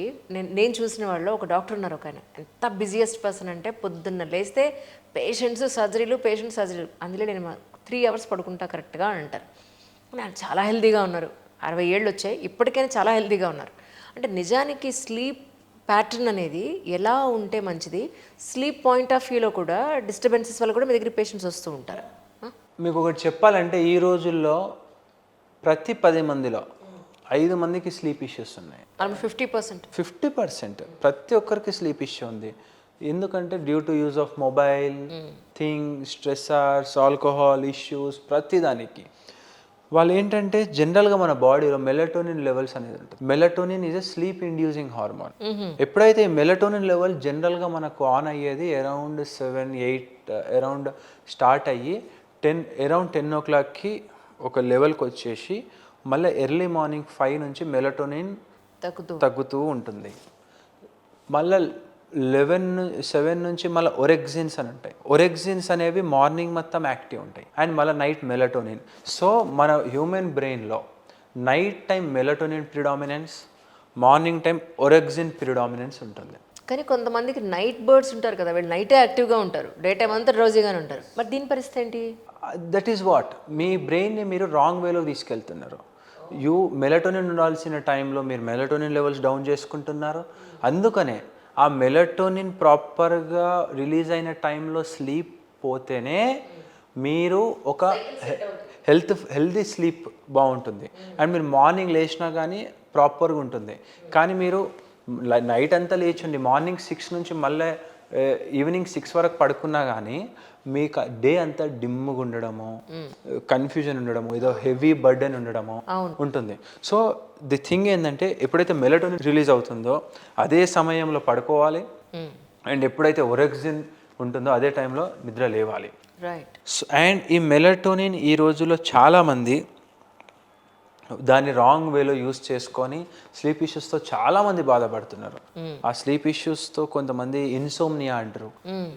నేను చూసిన వాళ్ళు ఒక డాక్టర్ ఉన్నారు, ఒక ఆయన ఎంత బిజియెస్ట్ పర్సన్ అంటే పొద్దున్న లేస్తే పేషెంట్స్ సర్జరీలు, అందులో నేను 3 hours పడుకుంటా కరెక్ట్గా అని అంటారు. ఆయన చాలా హెల్తీగా ఉన్నారు, 60 ఏళ్ళు వచ్చాయి, ఇప్పటికైనా చాలా హెల్తీగా ఉన్నారు. అంటే నిజానికి స్లీప్ ప్యాటర్న్ అనేది ఎలా ఉంటే మంచిది? స్లీప్ పాయింట్ ఆఫ్ వ్యూలో కూడా డిస్టర్బెన్సెస్ వల్ల కూడా మీ దగ్గర పేషెంట్స్ వస్తూ ఉంటారు. మీకు ఒకటి చెప్పాలంటే, ఈ రోజుల్లో ప్రతి 10 మందిలో 5 మందికి స్లీప్ ఇష్యూస్ ఉన్నాయి. 50% ప్రతి ఒక్కరికి స్లీప్ ఇష్యూ ఉంది. ఎందుకంటే due to use of mobile, stressors, alcohol issues, ప్రతిదానికి వాళ్ళు ఏంటంటే జనరల్గా మన బాడీలో మెలటోనిన్ లెవెల్స్ అనేది ఉంటుంది. Melatonin is a sleep inducing hormone. ఎప్పుడైతే ఈ మెలటోనిన్ లెవెల్ జనరల్గా మనకు ఆన్ అయ్యేది అరౌండ్ 7-8 అరౌండ్ స్టార్ట్ అయ్యి అరౌండ్ 10 o'clockకి ఒక లెవెల్కి వచ్చేసి మళ్ళీ ఎర్లీ మార్నింగ్ 5 నుంచి మెలటోనిన్ తగ్గుతూ ఉంటుంది. మళ్ళీ 7 నుంచి మళ్ళీ ఒరెక్సిన్స్ అని ఉంటాయి. ఒరెక్సిన్స్ అనేవి మార్నింగ్ మొత్తం యాక్టివ్ ఉంటాయి అండ్ మళ్ళీ నైట్ మెలటోనిన్. సో మన హ్యూమన్ బ్రెయిన్లో night time melatonin predominance, morning time orexin predominance ఉంటుంది. కానీ కొంతమందికి నైట్ బర్డ్స్ ఉంటారు కదా, వీళ్ళు నైటే యాక్టివ్గా ఉంటారు, డే టైం అంతా రోజీగానే ఉంటారు. మరి దీని పరిస్థితి ఏంటి? దట్ ఈస్ వాట్, మీ బ్రెయిన్ని మీరు రాంగ్ వేలో తీసుకెళ్తున్నారు. మెలటోనిన్ ఉండాల్సిన టైంలో మీరు మెలటోనిన్ లెవెల్స్ డౌన్ చేసుకుంటున్నారు. అందుకనే ఆ మెలటోనిన్ ప్రాపర్గా రిలీజ్ అయిన టైంలో స్లీప్ పోతేనే మీరు ఒక హెల్తీ స్లీప్ బాగుంటుంది. అండ్ మీరు మార్నింగ్ లేచినా కానీ ప్రాపర్గా ఉంటుంది. కానీ మీరు నైట్ అంతా లేచండి, మార్నింగ్ 6 నుంచి మళ్ళీ ఈవినింగ్ 6 వరకు పడుకున్నా కానీ మీకు డే అంతా డిమ్గా ఉండడము, కన్ఫ్యూజన్ ఉండడము, ఏదో హెవీ బర్డెన్ ఉండడము ఉంటుంది. సో ది థింగ్ ఏంటంటే ఎప్పుడైతే మెలటోనిన్ రిలీజ్ అవుతుందో అదే సమయంలో పడుకోవాలి. అండ్ ఎప్పుడైతే ఒరెక్సిన్ ఉంటుందో అదే టైంలో నిద్ర లేవాలి. రైట్. అండ్ ఈ మెలటోనిన్ ఈ రోజుల్లో చాలామంది దాన్ని రాంగ్ వేలో యూస్ చేసుకొని స్లీప్ ఇష్యూస్తో చాలామంది బాధపడుతున్నారు. ఆ స్లీప్ ఇష్యూస్తో కొంతమంది ఇన్సోమ్నియా అంటారు.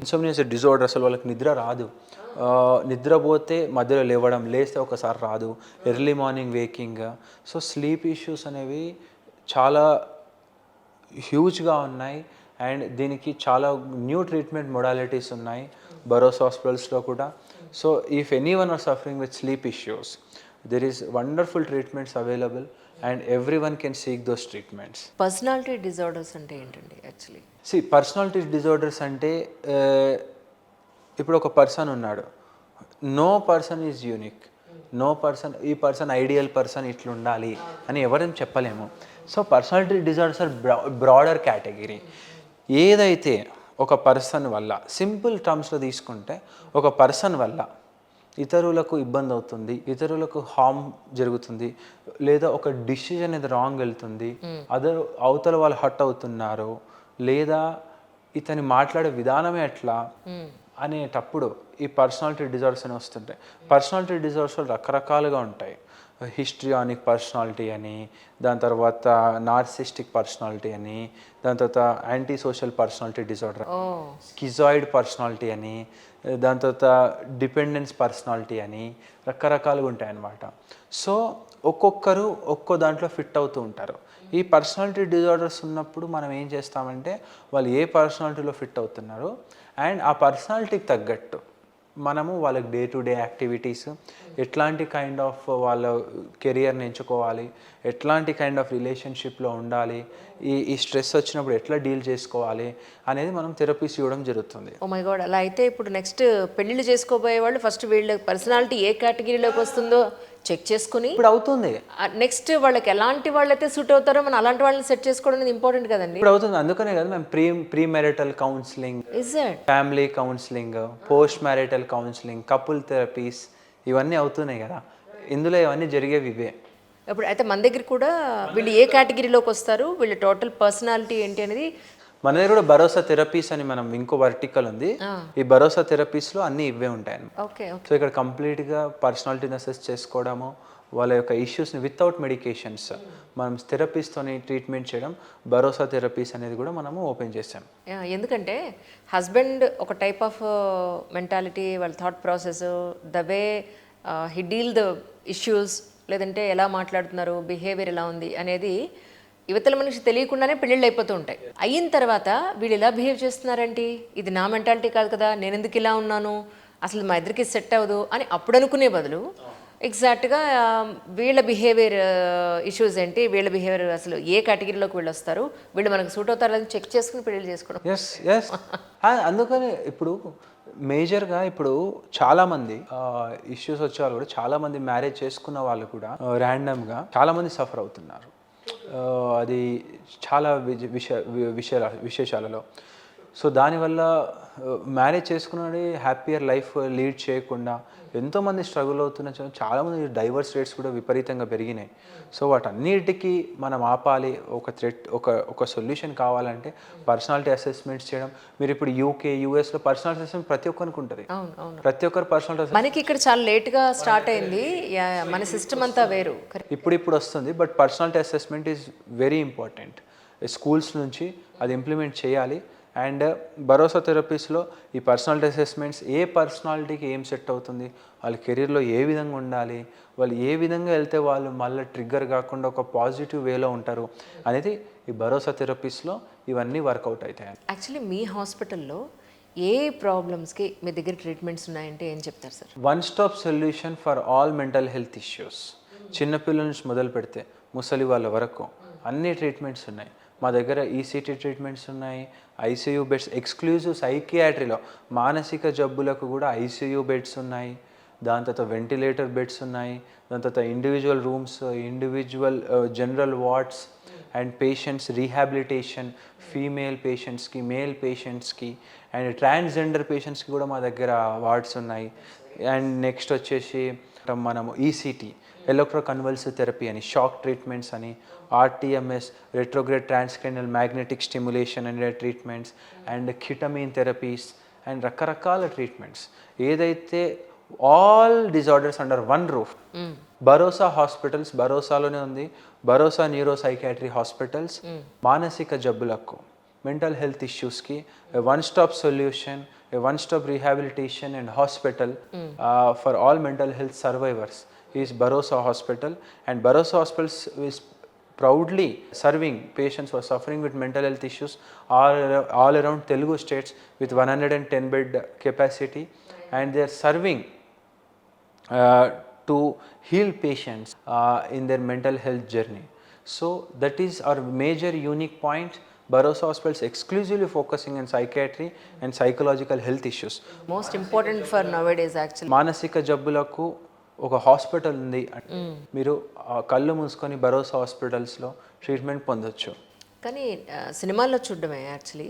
Insomnia is disorder. అసలు వాళ్ళకి నిద్ర రాదు. నిద్రపోతే మధ్యలో లేవడం, లేస్తే ఒకసారి రాదు, early morning waking. So sleep issues అనేవి చాలా హ్యూజ్గా ఉన్నాయి. అండ్ దీనికి చాలా న్యూ ట్రీట్మెంట్ మొడాలిటీస్ ఉన్నాయి బరోస్ హాస్పిటల్స్లో కూడా. So if any one or suffering with sleep issues, there is wonderful treatments available and everyone can seek those treatments. Personality disorders అంటే ఏంటండి యాక్చువల్లీ? పర్సనాలిటీ డిజార్డర్స్ అంటే ఇప్పుడు ఒక పర్సన్ ఉన్నాడు, no person is unique, no person ఈ person ideal person ఇట్లా ఉండాలి అని ఎవరైనా చెప్పలేము. So personality disorders are broader category. ఏదైతే ఒక పర్సన్ వల్ల, సింపుల్ టర్మ్స్లో తీసుకుంటే ఒక పర్సన్ వల్ల ఇతరులకు ఇబ్బంది అవుతుంది, ఇతరులకు హార్మ్ జరుగుతుంది, లేదా ఒక డిసిజన్ అనేది రాంగ్ వెళ్తుంది, అవతల వాళ్ళు హర్ట్ అవుతున్నారు, లేదా ఇతని మాట్లాడే విధానమే అట్లా అనేటప్పుడు ఈ పర్సనాలిటీ డిజార్డర్స్ అని వస్తుంటాయి. పర్సనాలిటీ డిజార్డర్స్ రకరకాలుగా ఉంటాయి. హిస్ట్రియానిక్ పర్సనాలిటీ అని, దాని తర్వాత నార్సిస్టిక్ పర్సనాలిటీ అని, దాని తర్వాత anti social personality disorder, schizoid personality అని, దాని తర్వాత డిపెండెన్స్ పర్సనాలిటీ అని రకరకాలుగా ఉంటాయన్నమాట. సో ఒక్కొక్కరు ఒక్కో దాంట్లో ఫిట్ అవుతూ ఉంటారు. ఈ పర్సనాలిటీ డిజార్డర్స్ ఉన్నప్పుడు మనం ఏం చేస్తామంటే వాళ్ళు ఏ పర్సనాలిటీలో ఫిట్ అవుతున్నారు అండ్ ఆ పర్సనాలిటీకి తగ్గట్టు మనము వాళ్ళకి డే టు డే యాక్టివిటీస్, ఎట్లాంటి కైండ్ ఆఫ్ వాళ్ళ కెరియర్ని ఎంచుకోవాలి, ఎట్లాంటి కైండ్ ఆఫ్ రిలేషన్షిప్లో ఉండాలి, ఈ స్ట్రెస్ వచ్చినప్పుడు ఎట్లా డీల్ చేసుకోవాలి అనేది మనం థెరపీస్ ఇవ్వడం జరుగుతుంది. Oh my god. అలా అయితే ఇప్పుడు నెక్స్ట్ పెళ్ళిళ్ళు చేసుకోబోయే వాళ్ళు ఫస్ట్ వీళ్ళ పర్సనాలిటీ ఏ కేటగిరీలోకి వస్తుందో చెక్ చేసుకుని ఇప్పుడు అవుతుంది. నెక్స్ట్ వాళ్ళకి ఎలాంటి వాళ్ళైతే సూట్ అవుతారో మనం అలాంటి వాళ్ళని సెట్ చేసుకోవడం అనేది ఇంపార్టెంట్ కదండి. ఇప్పుడు అవుతుంది. అందుకనే కదా మేము pre marital counselling, family counselling, post marital counselling, couple therapies ఇవన్నీ అవుతున్నాయి కదా. ఇందులో ఇవన్నీ జరిగేవి ఇవే. ఇప్పుడు అయితే మన దగ్గర కూడా వీళ్ళు ఏ కేటగిరీలోకి వస్తారు, వీళ్ళ టోటల్ పర్సనాలిటీ ఏంటి అనేది మన దగ్గర కూడా భరోసా థెరపీస్ అని మనం ఇంకో వర్టికల్ ఉంది. ఈ భరోసా థెరపీస్లో అన్నీ ఇవే ఉంటాయి అన్నమాట. ఓకే. సో ఇక్కడ కంప్లీట్గా పర్సనాలిటీని అసెస్ చేసుకోవడము, వాళ్ళ యొక్క ఇష్యూస్ని వితౌట్ మెడికేషన్స్ మనం థెరపీస్తోని ట్రీట్మెంట్ చేయడం, భరోసా థెరపీస్ అనేది కూడా మనము ఓపెన్ చేసాం. ఎందుకంటే హస్బెండ్ ఒక టైప్ ఆఫ్ మెంటాలిటీ, వాళ్ళ thought process, the way he deal the issues, లేదంటే ఎలా మాట్లాడుతున్నారు, బిహేవియర్ ఎలా ఉంది అనేది యువతల మనిషి తెలియకుండానే పెళ్ళిళ్ళు అయిపోతూ ఉంటాయి. అయిన తర్వాత వీళ్ళు ఎలా బిహేవ్ చేస్తున్నారంటే ఇది నా మెంటాలిటీ కాదు కదా, నేను ఎందుకు ఇలా ఉన్నాను, అసలు మా ఇద్దరికి సెట్ అవ్వదు అని అప్పుడు అనుకునే బదులు ఎగ్జాక్ట్గా వీళ్ళ బిహేవియర్ ఇష్యూస్ ఏంటి, వీళ్ళ బిహేవియర్ అసలు ఏ కేటగిరీలోకి వీళ్ళు వస్తారు, వీళ్ళు మనకు సూట్ అవుతారు అని చెక్ చేసుకుని పెళ్ళిళ్ళు చేసుకోవడం. ఎస్ అందుకని ఇప్పుడు మేజర్గా ఇప్పుడు చాలామంది ఇష్యూస్ వచ్చే వాళ్ళు కూడా, చాలామంది మ్యారేజ్ చేసుకున్న వాళ్ళు కూడా ర్యాండమ్గా చాలామంది సఫర్ అవుతున్నారు. అది చాలా విశేషాలలో. సో దానివల్ల మ్యారేజ్ చేసుకున్నది హ్యాపీయర్ లైఫ్ లీడ్ చేయకుండా ఎంతోమంది స్ట్రగుల్ అవుతున్న, చాలామంది డైవర్స్ రేట్స్ కూడా విపరీతంగా పెరిగినాయి. సో వాటన్నిటికీ మనం ఆపాలి, ఒక సొల్యూషన్ కావాలంటే పర్సనాలిటీ అసెస్మెంట్స్ చేయడం. మీరు ఇప్పుడు యూఎస్లో పర్సనాలిటీ అసెస్మెంట్ ప్రతి ఒక్కరికి ఉంటుంది. ప్రతి ఒక్కరు పర్సనాలిటీ. మనకి ఇక్కడ చాలా లేట్గా స్టార్ట్ అయింది, మన సిస్టమ్ అంతా వేరు. ఇప్పుడు వస్తుంది. But personality assessment is very important. Schools నుంచి అది ఇంప్లిమెంట్ చేయాలి. అండ్ భరోసా థెరపీస్లో ఈ పర్సనాలిటీ అసెస్మెంట్స్ ఏ పర్సనాలిటీకి ఏం సెట్ అవుతుంది, వాళ్ళ కెరీర్లో ఏ విధంగా ఉండాలి, వాళ్ళు ఏ విధంగా వెళ్తే వాళ్ళు మళ్ళీ ట్రిగ్గర్ కాకుండా ఒక పాజిటివ్ వేలో ఉంటారు అనేది ఈ భరోసా థెరపీస్లో ఇవన్నీ వర్కౌట్ అవుతాయి. యాక్చువల్లీ మీ హాస్పిటల్లో ఏ ప్రాబ్లమ్స్కి మీ దగ్గర ట్రీట్మెంట్స్ ఉన్నాయంటే ఏం చెప్తారు sir? One stop solution for all mental health issues. చిన్నపిల్లల నుంచి మొదలు పెడితే ముసలి వాళ్ళ వరకు అన్ని ట్రీట్మెంట్స్ ఉన్నాయి మా దగ్గర. ఈసీటీ ట్రీట్మెంట్స్ ఉన్నాయి, ఐసీయూ బెడ్స్, ఎక్స్క్లూజివ్ సైకియాట్రీలో మానసిక జబ్బులకు కూడా ఐసీయూ బెడ్స్ ఉన్నాయి, దాని తర్వాత వెంటిలేటర్ బెడ్స్ ఉన్నాయి, దాని తర్వాత individual rooms, individual general wards and patients rehabilitation, female పేషెంట్స్కి, మేల్ పేషెంట్స్కి అండ్ ట్రాన్స్జెండర్ పేషెంట్స్కి కూడా మా దగ్గర వార్డ్స్ ఉన్నాయి. అండ్ నెక్స్ట్ వచ్చేసి మనము ఈసీటీ, ఎలక్ట్రోకన్వల్సివ్ థెరపీ అని, షాక్ ట్రీట్మెంట్స్ అని, RTMS, retrograde transcranial magnetic stimulation అనే treatments and ketamine therapies and రకరకాల ట్రీట్మెంట్స్. ఏదైతే all disorders under one roof. Bharosa hospitals, భరోసాలోనే ఉంది భరోసా న్యూరో సైకాట్రీ హాస్పిటల్స్. మానసిక జబ్బులకు, మెంటల్ హెల్త్ ఇష్యూస్కి one stop solution, one stop rehabilitation and hospital for all mental health survivors is Bharosa Hospital. And Bharosa Hospitals is proudly serving patients who are suffering with mental health issues all around Telugu states with 110 bed capacity, and they are serving to heal patients in their mental health journey. So that is our major unique point. Bharosa Hospitals exclusively focusing on psychiatry and psychological health issues. Most important for nowadays actually. మానసిక జబ్బులకు ఒక hospital ఉంది, మీరు కళ్ళు మూసుకొని భరోసా హాస్పిటల్స్లో treatment పొందొచ్చు. కానీ సినిమాల్లో చూడడమే యాక్చువల్లీ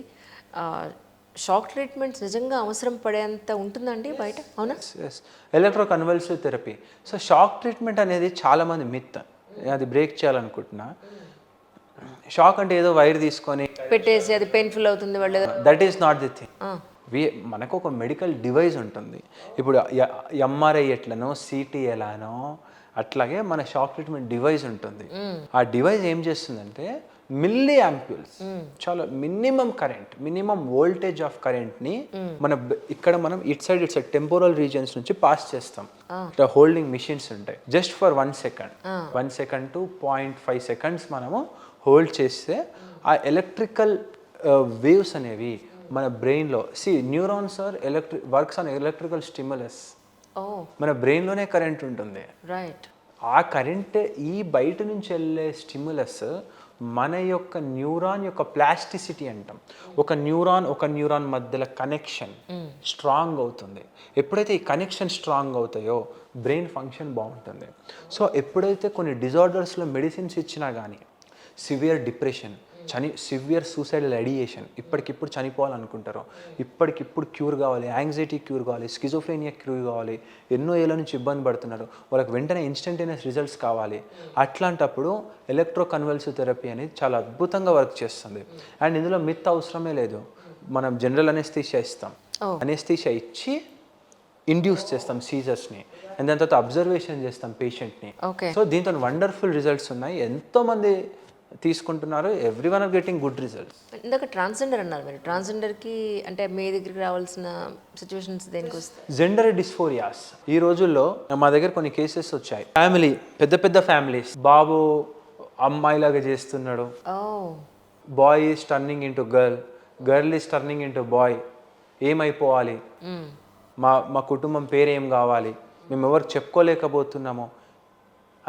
షాక్ ట్రీట్మెంట్స్ నిజంగా అవసరం పడేంత ఉంటుందండి బయట, అవునా? Yes, electroconvulsive therapy. So shock treatment అనేది చాలామంది మిత్, అది బ్రేక్ చేయాలనుకుంటున్నా. షాక్ అంటే ఏదో వైర్ తీసుకొని పెట్టేసి అది పెయిన్ఫుల్ అవుతుంది వాళ్ళు. That is not the thing. మనకు ఒక మెడికల్ డివైస్ ఉంటుంది. ఇప్పుడు ఎంఆర్ఐ ఎట్లనో, సిటీ ఎలానో, అట్లాగే మన షాక్ ట్రీట్మెంట్ డివైస్ ఉంటుంది. ఆ డివైస్ ఏం చేస్తుందంటే మిల్లీ యాంప్యూల్స్, చాలా minimum current, minimum voltage of కరెంట్ని ఇక్కడ మనం ఇట్ సైడ్ టెంపోరల్ రీజియన్స్ నుంచి పాస్ చేస్తాం. ఇక్కడ హోల్డింగ్ మిషన్స్ ఉంటాయి. Just for 1 second, 1 second to 0.5 seconds మనము హోల్డ్ చేస్తే ఆ ఎలక్ట్రికల్ వేవ్స్ అనేవి మన బ్రెయిన్లో, neurons are works on electrical stimulus. మన బ్రెయిన్లోనే కరెంట్ ఉంటుంది. రైట్. ఆ కరెంట్ ఈ బయట నుంచి వెళ్ళే స్టిమ్యులస్ మన యొక్క న్యూరాన్ యొక్క ప్లాస్టిసిటీ అంటాం. ఒక న్యూరాన్ మధ్యలో కనెక్షన్ స్ట్రాంగ్ అవుతుంది. ఎప్పుడైతే ఈ కనెక్షన్ స్ట్రాంగ్ అవుతాయో బ్రెయిన్ ఫంక్షన్ బాగుంటుంది. సో ఎప్పుడైతే కొన్ని డిజార్డర్స్లో మెడిసిన్స్ ఇచ్చినా కానీ, severe depression, severe suicidal ideation, ఇప్పటికిప్పుడు చనిపోవాలనుకుంటారు, ఇప్పటికిప్పుడు క్యూర్ కావాలి, యాంగ్జైటీ క్యూర్ కావాలి, స్కిజోఫ్రేనియా క్యూర్ కావాలి, ఎన్నో ఏళ్ళ నుంచి ఇబ్బంది పడుతున్నారు, వాళ్ళకి వెంటనే ఇన్స్టంటేనియస్ రిజల్ట్స్ కావాలి. అట్లాంటప్పుడు ఎలక్ట్రోకన్వల్సివ్ థెరపీ అనేది చాలా అద్భుతంగా వర్క్ చేస్తుంది. అండ్ ఇందులో మిత్ అవసరమే లేదు. మనం జనరల్ అనెస్థీషియా ఇస్తాం, అనెస్థీషియా ఇచ్చి ఇండ్యూస్ చేస్తాం సీజర్స్ని, అండ్ దాని తర్వాత అబ్జర్వేషన్ చేస్తాం పేషెంట్ని. సో దీంతో వండర్ఫుల్ రిజల్ట్స్ ఉన్నాయి, ఎంతోమంది తీసుకుంటున్నారు, everyone are getting good results. ఇందాక ట్రాన్స్జెండర్ అన్నారు మీరు. ట్రాన్స్జెండర్కి అంటే మీ దగ్గరికి రావాల్సిన సిచ్యువేషన్స్ దేనికి వస్తాయి? జెండర్ డిస్ఫోరియాస్. ఈ రోజుల్లో మా దగ్గర కొన్ని కేసెస్ వచ్చాయి. ఫ్యామిలీ, పెద్ద ఫ్యామిలీస్, బాబు అమ్మాయిలాగా చేస్తున్నాడు, boy is turning into girl is turning into boy, ఏమైపోవాలి, మా కుటుంబం పేరు ఏం కావాలి, మేము ఎవరు చెప్పుకోలేకపోతున్నాము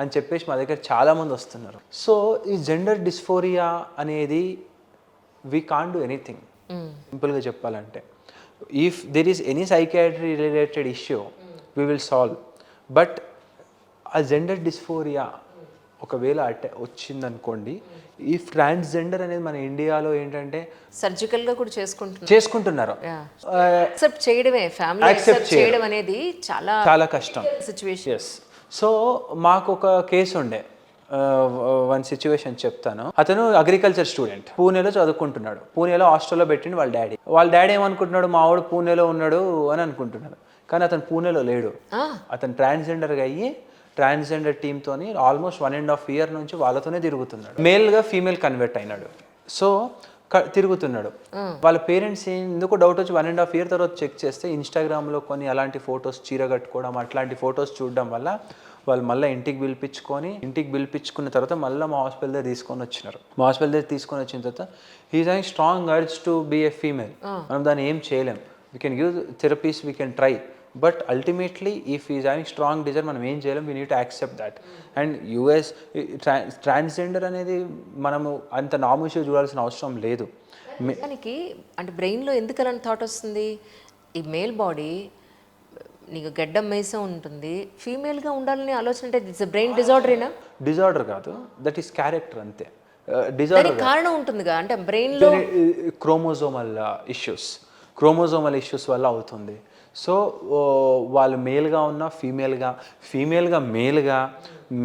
అని చెప్పేసి మా దగ్గర చాలామంది వస్తున్నారు. సో ఈ జెండర్ డిస్ఫోరియా అనేది వీ కాంట్ డూ ఎనీథింగ్. సింపుల్గా చెప్పాలంటే, if there is any psychiatry related issue we will solve. But ఆ జెండర్ డిస్ఫోరియా ఒకవేళ వచ్చిందనుకోండి, ఈ ట్రాన్స్జెండర్ అనేది మన ఇండియాలో ఏంటంటే సర్జికల్గా కూడా చేసుకుంటున్నారు. యాక్సెప్ట్ చేయడమే, ఫ్యామిలీ యాక్సెప్ట్ చేయడం అనేది చాలా కష్టం సిచ్యువేషన్. ఎస్. సో మాకు ఒక కేసు ఉండే, వన్ సిచ్యువేషన్ చెప్తాను. అతను అగ్రికల్చర్ స్టూడెంట్, పూణేలో చదువుకుంటున్నాడు. పూణేలో హాస్టల్లో పెట్టిండు వాళ్ళ డాడీ ఏమనుకుంటున్నాడు, మా వాడు పూణేలో ఉన్నాడు అని అనుకుంటున్నాడు. కానీ అతను పూణేలో లేడు. అతను ట్రాన్స్జెండర్గా అయ్యి ట్రాన్స్జెండర్ టీమ్తోని ఆల్మోస్ట్ 1.5 year నుంచి వాళ్ళతోనే తిరుగుతున్నాడు. మేల్గా ఫీమేల్ కన్వర్ట్ అయినాడు. సో తిరుగుతున్నాడు. వాళ్ళ పేరెంట్స్ ఎందుకు డౌట్ వచ్చి 1.5 year తర్వాత చెక్ చేస్తే ఇన్స్టాగ్రామ్లో కొన్ని అలాంటి ఫొటోస్, చీర కట్టుకోవడం అట్లాంటి ఫొటోస్ చూడడం వల్ల వాళ్ళు మళ్ళీ ఇంటికి పిలిపించుకున్న తర్వాత మళ్ళీ మా హాస్పిటల్ దగ్గర తీసుకొని వచ్చినారు. మా హాస్పిటల్ దగ్గర తీసుకొని వచ్చిన తర్వాత he's having strong urge to be a female. మనం దాన్ని ఏం చేయలేం. We can give therapies, we can try, but ultimately if is having strong desire మనం ఏం చేయలేం. We need to accept that. And US transgender అనేది మనము అంత నామోషిగా చూడాల్సిన అవసరం లేదు. దానికి అంటే బ్రెయిన్లో ఎందుకు అలాంటి థాట్ వస్తుంది? ఈ మేల్ బాడీ నీకు గడ్డం మీసం ఉంటుంది, ఫీమేల్గా ఉండాలని ఆలోచన అంటే ఇట్స్ బ్రెయిన్ డిజార్డరేనా? డిజార్డర్ కాదు, దట్ ఈస్ క్యారెక్టర్ అంతే. డిజార్డర్ దానికి కారణం ఉంటుందిగా, అంటే బ్రెయిన్లో క్రోమోజోమల్ ఇష్యూస్ వల్ల అవుతుంది. సో వాళ్ళు మేల్గా ఉన్న ఫీమేల్గా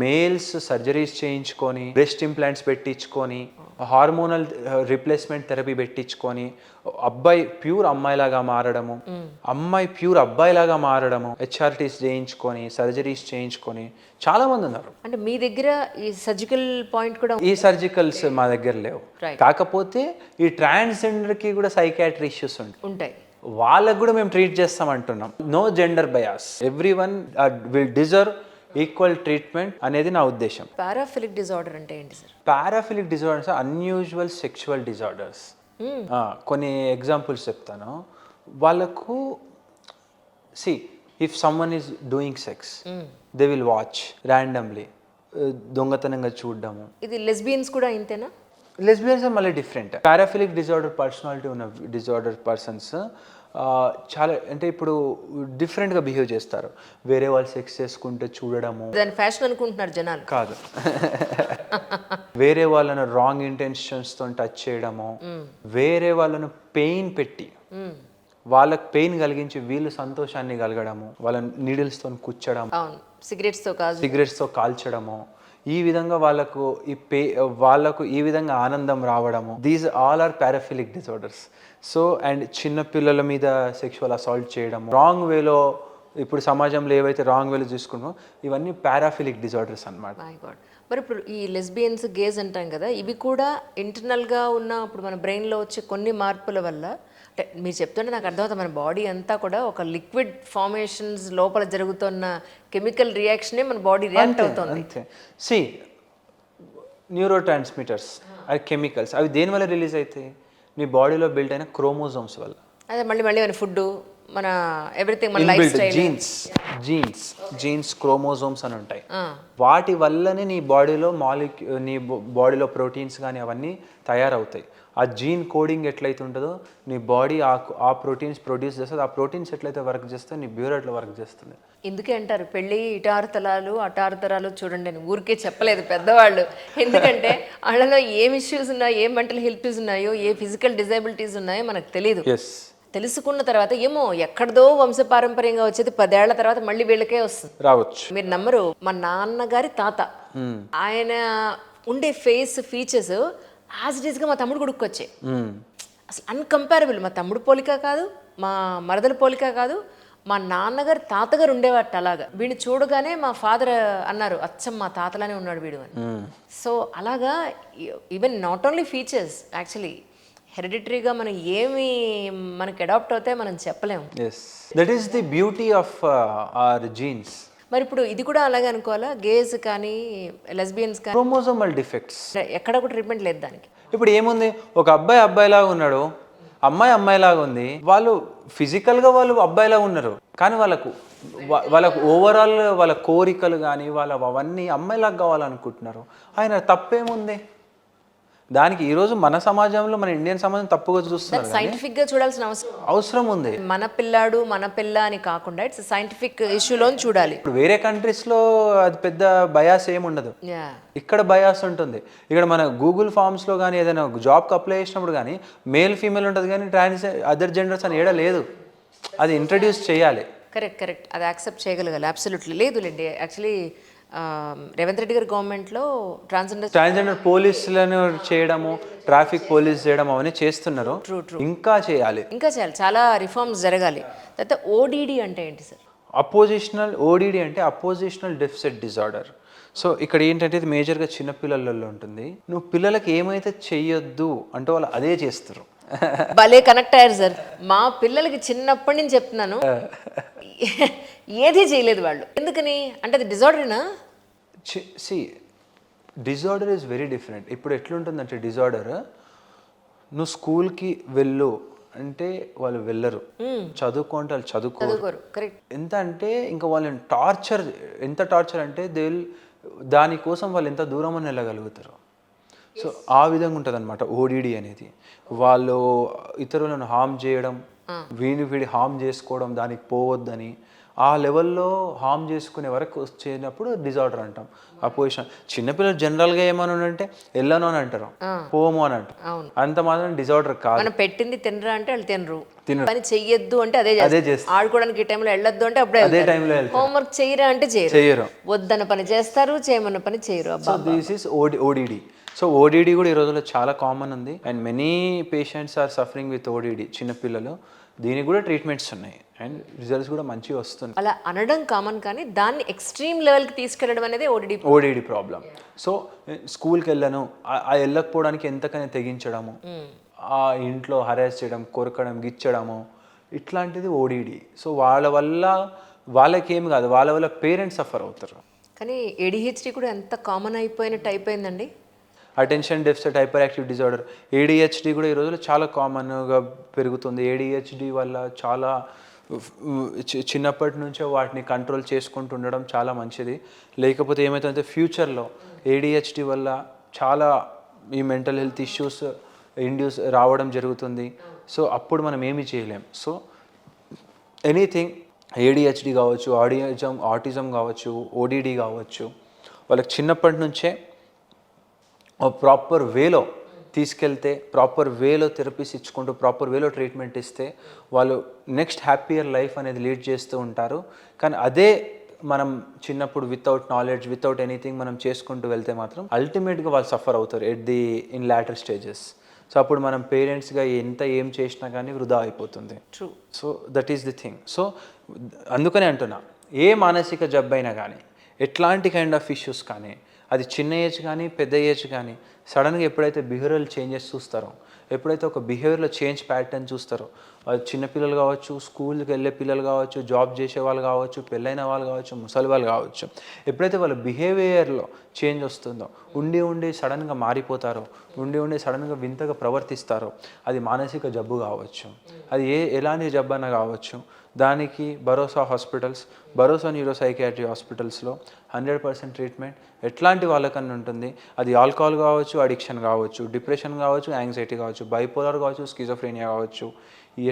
మేల్స్ సర్జరీస్ చేయించుకొని, బ్రెస్ట్ ఇంప్లాంట్స్ పెట్టించుకొని, హార్మోనల్ రిప్లేస్మెంట్ థెరపీ పెట్టించుకొని, అబ్బాయి ప్యూర్ అమ్మాయిలాగా మారడము, అమ్మాయి ప్యూర్ అబ్బాయిలాగా మారడము, హెచ్ఆర్టీస్ చేయించుకొని, సర్జరీస్ చేయించుకొని చాలా మంది ఉన్నారు. అంటే మీ దగ్గర ఈ సర్జికల్ పాయింట్ కూడా ఈ సర్జికల్స్ మా దగ్గర లేవు. కాకపోతే ఈ ట్రాన్స్జెండర్కి కూడా సైకాట్రీ ఇష్యూస్ ఉంటాయి. వాళ్ళకు కూడా మేము ట్రీట్ చేస్తామంటున్నాం. No gender bias, everyone will deserve equal treatment అనేది నా ఉద్దేశం. పారాఫిలిక్ డిజార్డర్ అంటే ఏంటి sir? Paraphilic disorders unusual sexual disorders. కొన్ని ఎగ్జాంపుల్స్ చెప్తాను. వాళ్ళకు if someone is doing sex, they will watch randomly, దొంగతనంగా చూడడము. ఇది లెస్బియన్స్ కూడా ఇంతేనా? లెస్బియన్స్ మళ్ళీ డిఫరెంట్. పారాఫిలిక్ డిజార్డర్ పర్సనాలిటీ ఉన్న డిజార్డర్ పర్సన్స్ చాలా అంటే ఇప్పుడు డిఫరెంట్గా బిహేవ్ చేస్తారు. వేరే వాళ్ళు సెక్స్ చేసుకుంటే చూడడము, దాని ఫ్యాషన్ అనుకుంటున్నారు జనాలు. కాదు, వేరే వాళ్ళను రాంగ్ ఇంటెన్షన్స్తో టచ్ చేయడము, వేరే వాళ్ళను పెయిన్ పెట్టి వాళ్ళకి పెయిన్ కలిగించి వీళ్ళు సంతోషాన్ని కలగడము, వాళ్ళ నీడిల్స్తో కుచ్చడం, సిగరెట్స్తో కాల్చడము, ఈ విధంగా వాళ్ళకు ఈ విధంగా ఆనందం రావడము. These all are paraphilic disorders. So and చిన్నపిల్లల మీద సెక్షువల్ అసాల్ట్ చేయడం, రాంగ్ వేలో, ఇప్పుడు సమాజంలో ఏవైతే రాంగ్ వేలో చూసుకున్నామో ఇవన్నీ పారాఫిలిక్ డిజార్డర్స్ అన్నమాట. మరి ఇప్పుడు ఈ లెస్బియన్స్, గేస్ అంటాం కదా, ఇవి కూడా ఇంటర్నల్గా ఉన్న ఇప్పుడు మన బ్రెయిన్లో వచ్చే కొన్ని మార్పుల వల్ల, అంటే మీరు చెప్తుంటే నాకు అర్థమవుతుంది, మన బాడీ అంతా కూడా ఒక లిక్విడ్ ఫార్మేషన్స్ లోపల జరుగుతున్న కెమికల్ రియాక్షనే మన బాడీ రియాక్ట్ అవుతుంది. అంతే. న్యూరో ట్రాన్స్మిటర్స్ అవి కెమికల్స్, అవి దేని వల్ల రిలీజ్ అవుతాయి? నీ బాడీలో బిల్డ్ అయిన క్రోమోజోమ్స్ వల్ల. అదే మళ్ళీ మన ఫుడ్, మన ఎవ్రీథింగ్, మన లైఫ్ స్టైల్, జీన్స్ క్రోమోజోమ్స్ అని ఉంటాయి. వాటి వల్లనే నీ బాడీలో ప్రోటీన్స్ కానీ అవన్నీ తయారవుతాయి. ఆ జీన్ కోడింగ్ ఎట్లయితే ఉంటుందో నీ బాడీ ఆ ప్రోటీన్స్ ప్రొడ్యూస్ చేస్తుంది. ఆ ప్రోటీన్స్ ఎట్లయితే వర్క్ చేస్తే నీ బ్యూర్ అట్లా వర్క్ చేస్తుంది. ఎందుకే అంటారు పెళ్ళి ఇటారుతలాలు అటారుతరాలు చూడండి అని ఊరికే చెప్పలేదు పెద్దవాళ్ళు. ఎందుకంటే వాళ్ళలో ఏం ఇష్యూస్ ఉన్నాయో, ఏ మెంటల్ హెల్త్ ఇష్యూస్ ఉన్నాయో, ఏ ఫిజికల్ డిజేబిలిటీస్ ఉన్నాయో మనకు తెలియదు. తెలుసుకున్న తర్వాత ఏమో ఎక్కడదో వంశపారంపర్యంగా వచ్చేది 10 ఏళ్ల తర్వాత మళ్ళీ వీళ్ళకే వస్తుంది, రావచ్చు. మీరు నమ్మరు, మా నాన్నగారి తాత ఆయన ఉండే ఫేస్ ఫీచర్స్ యాజ్ ఇట్ ఈస్గా మా తమ్ముడు కొడుకు వచ్చాయి. అసలు అన్కంపారబుల్. మా తమ్ముడు పోలిక కాదు, మా మరదల పోలిక కాదు, మా నాన్నగారు తాతగారు ఉండేవాట అలాగా. వీడిని చూడగానే మా ఫాదర్ అన్నారు, అచ్చం మా తాతలానే ఉన్నాడు వీడు అని. సో అలాగా even not only features, actually హెరిడిటరీగా మనం ఏమి మనకి అడాప్ట్ అవుతాయి మనం చెప్పలేము. That is the beauty of our genes. మరి ఇప్పుడు ఇది కూడా అలాగే అనుకోవాలా? గేస్ కానీ లెస్బియన్స్ కానీ క్రోమోజోమల్ డిఫెక్ట్స్ ఎక్కడ కూడా ట్రీట్మెంట్ లేదు దానికి. ఇప్పుడు ఏముంది, ఒక అబ్బాయిలాగా ఉన్నాడు, అమ్మాయిలాగా ఉంది, వాళ్ళు ఫిజికల్గా వాళ్ళు అబ్బాయిలాగా ఉన్నారు, కానీ వాళ్ళకు ఓవరాల్ వాళ్ళ కోరికలు కానీ అవన్నీ అమ్మాయిలాగా కావాలనుకుంటున్నారు. ఆయన తప్పేముంది దానికి? ఈరోజు మన సమాజంలో, మన ఇండియన్ సమాజం తప్పుగా చూస్తున్నారు. సైంటిఫిక్ గా చూడాల్సిన అవసరం ఉంది. మన పిల్లాడు మన పిల్ల అని కాకుండా ఇట్స్ సైంటిఫిక్ ఇష్యూలో చూడాలి. ఇప్పుడు వేరే కంట్రీస్ లో అది పెద్ద బయాస్ ఏముండదు, ఇక్కడ బయాస్ ఉంటుంది. ఇక్కడ మన గూగుల్ ఫామ్స్ లో కానీ ఏదైనా జాబ్కి అప్లై చేసినప్పుడు కానీ మేల్ ఫీమేల్ ఉంటుంది, కానీ అదర్ జెండర్స్ అని ఏడా లేదు. అది ఇంట్రడ్యూస్ చేయాలి. కరెక్ట్, అది యాక్సెప్ట్ చేయగలగాలి. అబ్సల్యూట్లీ లేదులేండి. యాక్చువల్లీ రేవంత్ రెడ్డి గారి గవర్నమెంట్లో ట్రాన్స్జెండర్ పోలీసులను చేయడము, ట్రాఫిక్ పోలీస్ చేయడం అవన్నీ చేస్తున్నారు. ఇంకా చేయాలి. చాలా రిఫార్మ్స్ జరగాలి. తర్వాత ఓడిడి అంటే ఏంటి సార్? ఓడిడి అంటే అపోజిషనల్ డెఫిసిట్ డిజార్డర్. సో ఇక్కడ ఏంటంటే ఇది మేజర్గా చిన్నపిల్లలలో ఉంటుంది. నువ్వు పిల్లలకి ఏమైతే చెయ్యొద్దు అంటే వాళ్ళు అదే చేస్తారు. భలే కనెక్ట్ అయ్యారు సార్. మా పిల్లలకి చిన్నప్పటి నుంచి చెప్తున్నాను, ఏది చేయలేదు వాళ్ళు. ఎందుకని అంటే అది డిజార్డరేనా? Disorder is very different. ఇప్పుడు ఎట్లుంటుందంటే డిజార్డర్, నువ్వు స్కూల్కి వెళ్ళు అంటే వాళ్ళు వెళ్ళరు, చదువుకుంటే వాళ్ళు చదువుకోరు. ఎంత అంటే ఇంకా వాళ్ళని ఎంత టార్చర్ అంటే దానికోసం వాళ్ళు ఎంత దూరం అని వెళ్ళగలుగుతారు. సో ఆ విధంగా ఉంటుంది అనమాట ఓడిడి అనేది. వాళ్ళు ఇతరులను హార్మ్ చేయడం, వీడి హార్మ్ చేసుకోవడం, దానికి పోవద్దని ఆ లెవెల్లో హార్మ్ చేసుకునే వరకు వచ్చేటప్పుడు డిజార్డర్ అంటాం. ఆ పొజిషన్ చిన్నపిల్లలు జనరల్గా ఏమని అంటే వెళ్ళను అని అంటారు, పోము అని అంటారు. అవును. అంత మాత్రం డిజార్డర్ కాదు. మనం పెట్టింది తినరా అంటే వాళ్ళు తినరు, పని చెయ్యొద్దు అంటే అదే చేస్తారు, ఆడుకోవడానికి ఈ టైంలో వెళ్ళొద్దు అంటే అప్పుడే అదే టైంలో హోంవర్క్ చేయరా అంటే చేయరు, వద్దన్న పని చేస్తారు, చేయమన్న పని చేయరు. So this is ODD. So ODD కూడా ఈ రోజుల్లో చాలా కామన్ ఉంది and many patients are suffering with ODD. చిన్నపిల్లలు దీనికి కూడా ట్రీట్మెంట్స్ ఉన్నాయి అండ్ రిజల్ట్స్ కూడా మంచిగా వస్తున్నాయి. అలా అనడం కామన్, కానీ దాన్ని ఎక్స్ట్రీమ్ లెవెల్కి తీసుకెళ్ళడం అనేది ఓడిడి ప్రాబ్లం. సో స్కూల్కి వెళ్ళను, ఆ వెళ్ళకపోవడానికి ఎంతకైనా తెగించడము, ఆ ఇంట్లో హరాస్ చేయడం, కొరకడం, గిచ్చడము, ఇట్లాంటిది ఓడిడి. సో వాళ్ళ వల్ల వాళ్ళకేమి కాదు, వాళ్ళ వల్ల పేరెంట్స్ సఫర్ అవుతారు. కానీ ఏడిహెచ్డి కూడా ఎంత కామన్ అయిపోయినట్టు అయిపోయిందండి. Attention deficit hyper active disorder, ADHD కూడా ఈ రోజుల్లో చాలా కామన్గా పెరుగుతుంది. ఏడిహెచ్డి వల్ల చాలా చిన్నప్పటి నుంచే వాటిని కంట్రోల్ చేసుకుంటూ ఉండడం చాలా మంచిది. లేకపోతే ఏమవుతుందంటే ఫ్యూచర్లో ఏడిహెచ్డి వల్ల చాలా ఈ మెంటల్ హెల్త్ ఇష్యూస్ ఇండ్యూస్ రావడం జరుగుతుంది. సో అప్పుడు మనం ఏమీ చేయలేం. సో ఎనీథింగ్ ఏడిహెచ్డి కావచ్చు, ఆటిజం కావచ్చు, ఓడిడి కావచ్చు, వాళ్ళకి చిన్నప్పటి నుంచే ప్రాపర్ వేలో తీసుకెళ్తే, ప్రాపర్ వేలో థెరపీస్ ఇచ్చుకుంటూ, ప్రాపర్ వేలో ట్రీట్మెంట్ ఇస్తే వాళ్ళు నెక్స్ట్ హ్యాపీయర్ లైఫ్ అనేది లీడ్ చేస్తూ ఉంటారు. కానీ అదే మనం చిన్నప్పుడు వితౌట్ నాలెడ్జ్, వితౌట్ ఎనీథింగ్ మనం చేసుకుంటూ వెళ్తే మాత్రం అల్టిమేట్గా వాళ్ళు సఫర్ అవుతారు ఇన్ లాటర్ స్టేజెస్. సో అప్పుడు మనం పేరెంట్స్గా ఏం చేసినా కానీ వృధా అయిపోతుంది. True. So that is the thing. So అందుకనే అంటున్నా, ఏ మానసిక జబ్బైనా కానీ, ఎట్లాంటి కైండ్ ఆఫ్ ఇష్యూస్ కానీ, అది చిన్న ఏజ్ కానీ పెద్ద ఏజ్ కానీ, సడన్గా ఎప్పుడైతే బిహేవియరల్ చేంజెస్ చూస్తారో, ఎప్పుడైతే ఒక బిహేవియర్లో చేంజ్ ప్యాటర్న్ చూస్తారో, అది చిన్నపిల్లలు కావచ్చు, స్కూల్కి వెళ్ళే పిల్లలు కావచ్చు, జాబ్ చేసే వాళ్ళు కావచ్చు, పెళ్ళైన వాళ్ళు కావచ్చు, ముసలి వాళ్ళు కావచ్చు, ఎప్పుడైతే వాళ్ళ బిహేవియర్లో చేంజ్ వస్తుందో, ఉండి సడన్గా మారిపోతారో, ఉండి సడన్గా వింతగా ప్రవర్తిస్తారో, అది మానసిక జబ్బు కావచ్చు. అది ఎలాంటి జబ్బు అన్నా కావచ్చు. దానికి భరోసా హాస్పిటల్స్, భరోసా న్యూరో సైకియాట్రీ హాస్పిటల్స్లో 100% ట్రీట్మెంట్ ఎట్లాంటి వాళ్ళకన్నా ఉంటుంది. అది ఆల్కహాల్ కావచ్చు, అడిక్షన్ కావచ్చు, డిప్రెషన్ కావచ్చు, యాంగ్జైటీ కావచ్చు, బైపోలార్ కావచ్చు, స్కిజోఫ్రేనియా కావచ్చు,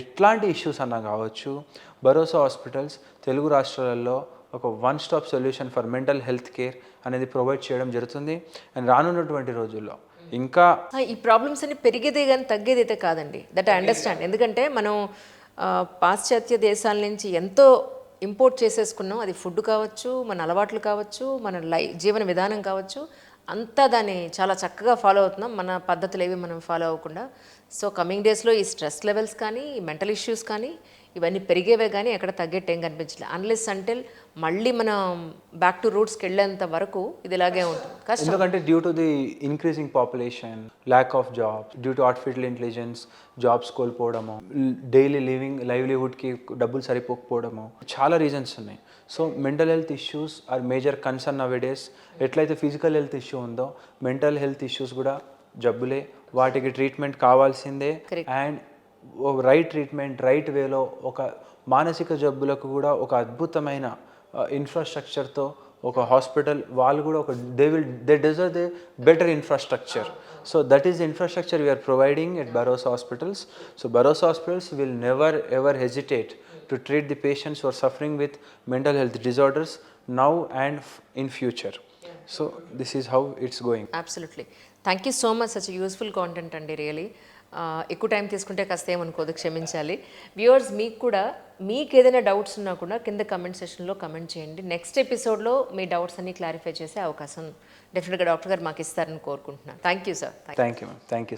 ఎట్లాంటి ఇష్యూస్ అన్నా కావచ్చు, భరోసా హాస్పిటల్స్ తెలుగు రాష్ట్రాలలో ఒక one stop solution for mental health care అనేది ప్రొవైడ్ చేయడం జరుగుతుంది. అండ్ రానున్నటువంటి రోజుల్లో ఇంకా ఈ ప్రాబ్లమ్స్ అన్ని పెరిగేదే కానీ తగ్గేది అయితే కాదండి. That I understand. ఎందుకంటే మనం పాశ్చాత్య దేశాల నుంచి ఎంతో ఇంపోర్ట్ చేసేసుకున్నాం. అది ఫుడ్ కావచ్చు, మన అలవాట్లు కావచ్చు, మన జీవన విధానం కావచ్చు, అంతా దాన్ని చాలా చక్కగా ఫాలో అవుతున్నాం. మన పద్ధతులు ఏవి మనం ఫాలో అవ్వకుండా. సో కమింగ్ డేస్లో ఈ స్ట్రెస్ లెవెల్స్ కానీ, ఈ మెంటల్ ఇష్యూస్ కానీ, ఇవన్నీ పెరిగేవే కానీ ఎక్కడ తగ్గేట్టు ఏం కనిపించలేదు. అన్లెస్ అంటిల్ మళ్ళీ మనం బ్యాక్ టు రూట్స్కి వెళ్ళేంత వరకు ఇది ఇలాగే ఉంటుంది. కష్టం. ఎందుకంటే due to the increasing population, lack of jobs, due to artificial intelligence, jobs కోల్పోవడము, డైలీ లైవ్లీహుడ్కి డబ్బులు సరిపోకపోవడము, చాలా రీజన్స్ ఉన్నాయి. So mental health issues are major concern nowadays. ఎట్లయితే ఫిజికల్ హెల్త్ ఇష్యూ ఉందో, మెంటల్ హెల్త్ ఇష్యూస్ కూడా జబ్బులే. వాటికి ట్రీట్మెంట్ కావాల్సిందే. అండ్ రైట్ ట్రీట్మెంట్, రైట్ వేలో, ఒక మానసిక జబ్బులకు కూడా ఒక అద్భుతమైన ఇన్ఫ్రాస్ట్రక్చర్తో ఒక హాస్పిటల్, వాళ్ళు కూడా they deserve the better infrastructure. So that is the infrastructure we are providing at Bharosa hospitals. So Bharosa hospitals will never ever hesitate to treat the patients who are suffering with mental health disorders now and in future. So this is how it's going. Absolutely. Thank you so much. Such a useful content అండి really. ఎక్కువ time తీసుకుంటే కాస్త ఏమనుకోదు, క్షమించాలి. Viewers, మీకు ఏదైనా doubts ఉన్నా కూడా కింద కమెంట్ సెషన్లో కమెంట్ చేయండి. నెక్స్ట్ ఎపిసోడ్లో మీ డౌట్స్ అన్ని క్లారిఫై చేసే అవకాశం డెఫినెట్గా డాక్టర్ గారు మాకు ఇస్తారని కోరుకుంటున్నాను. Thank you sir. Thank you ma'am. Thank you.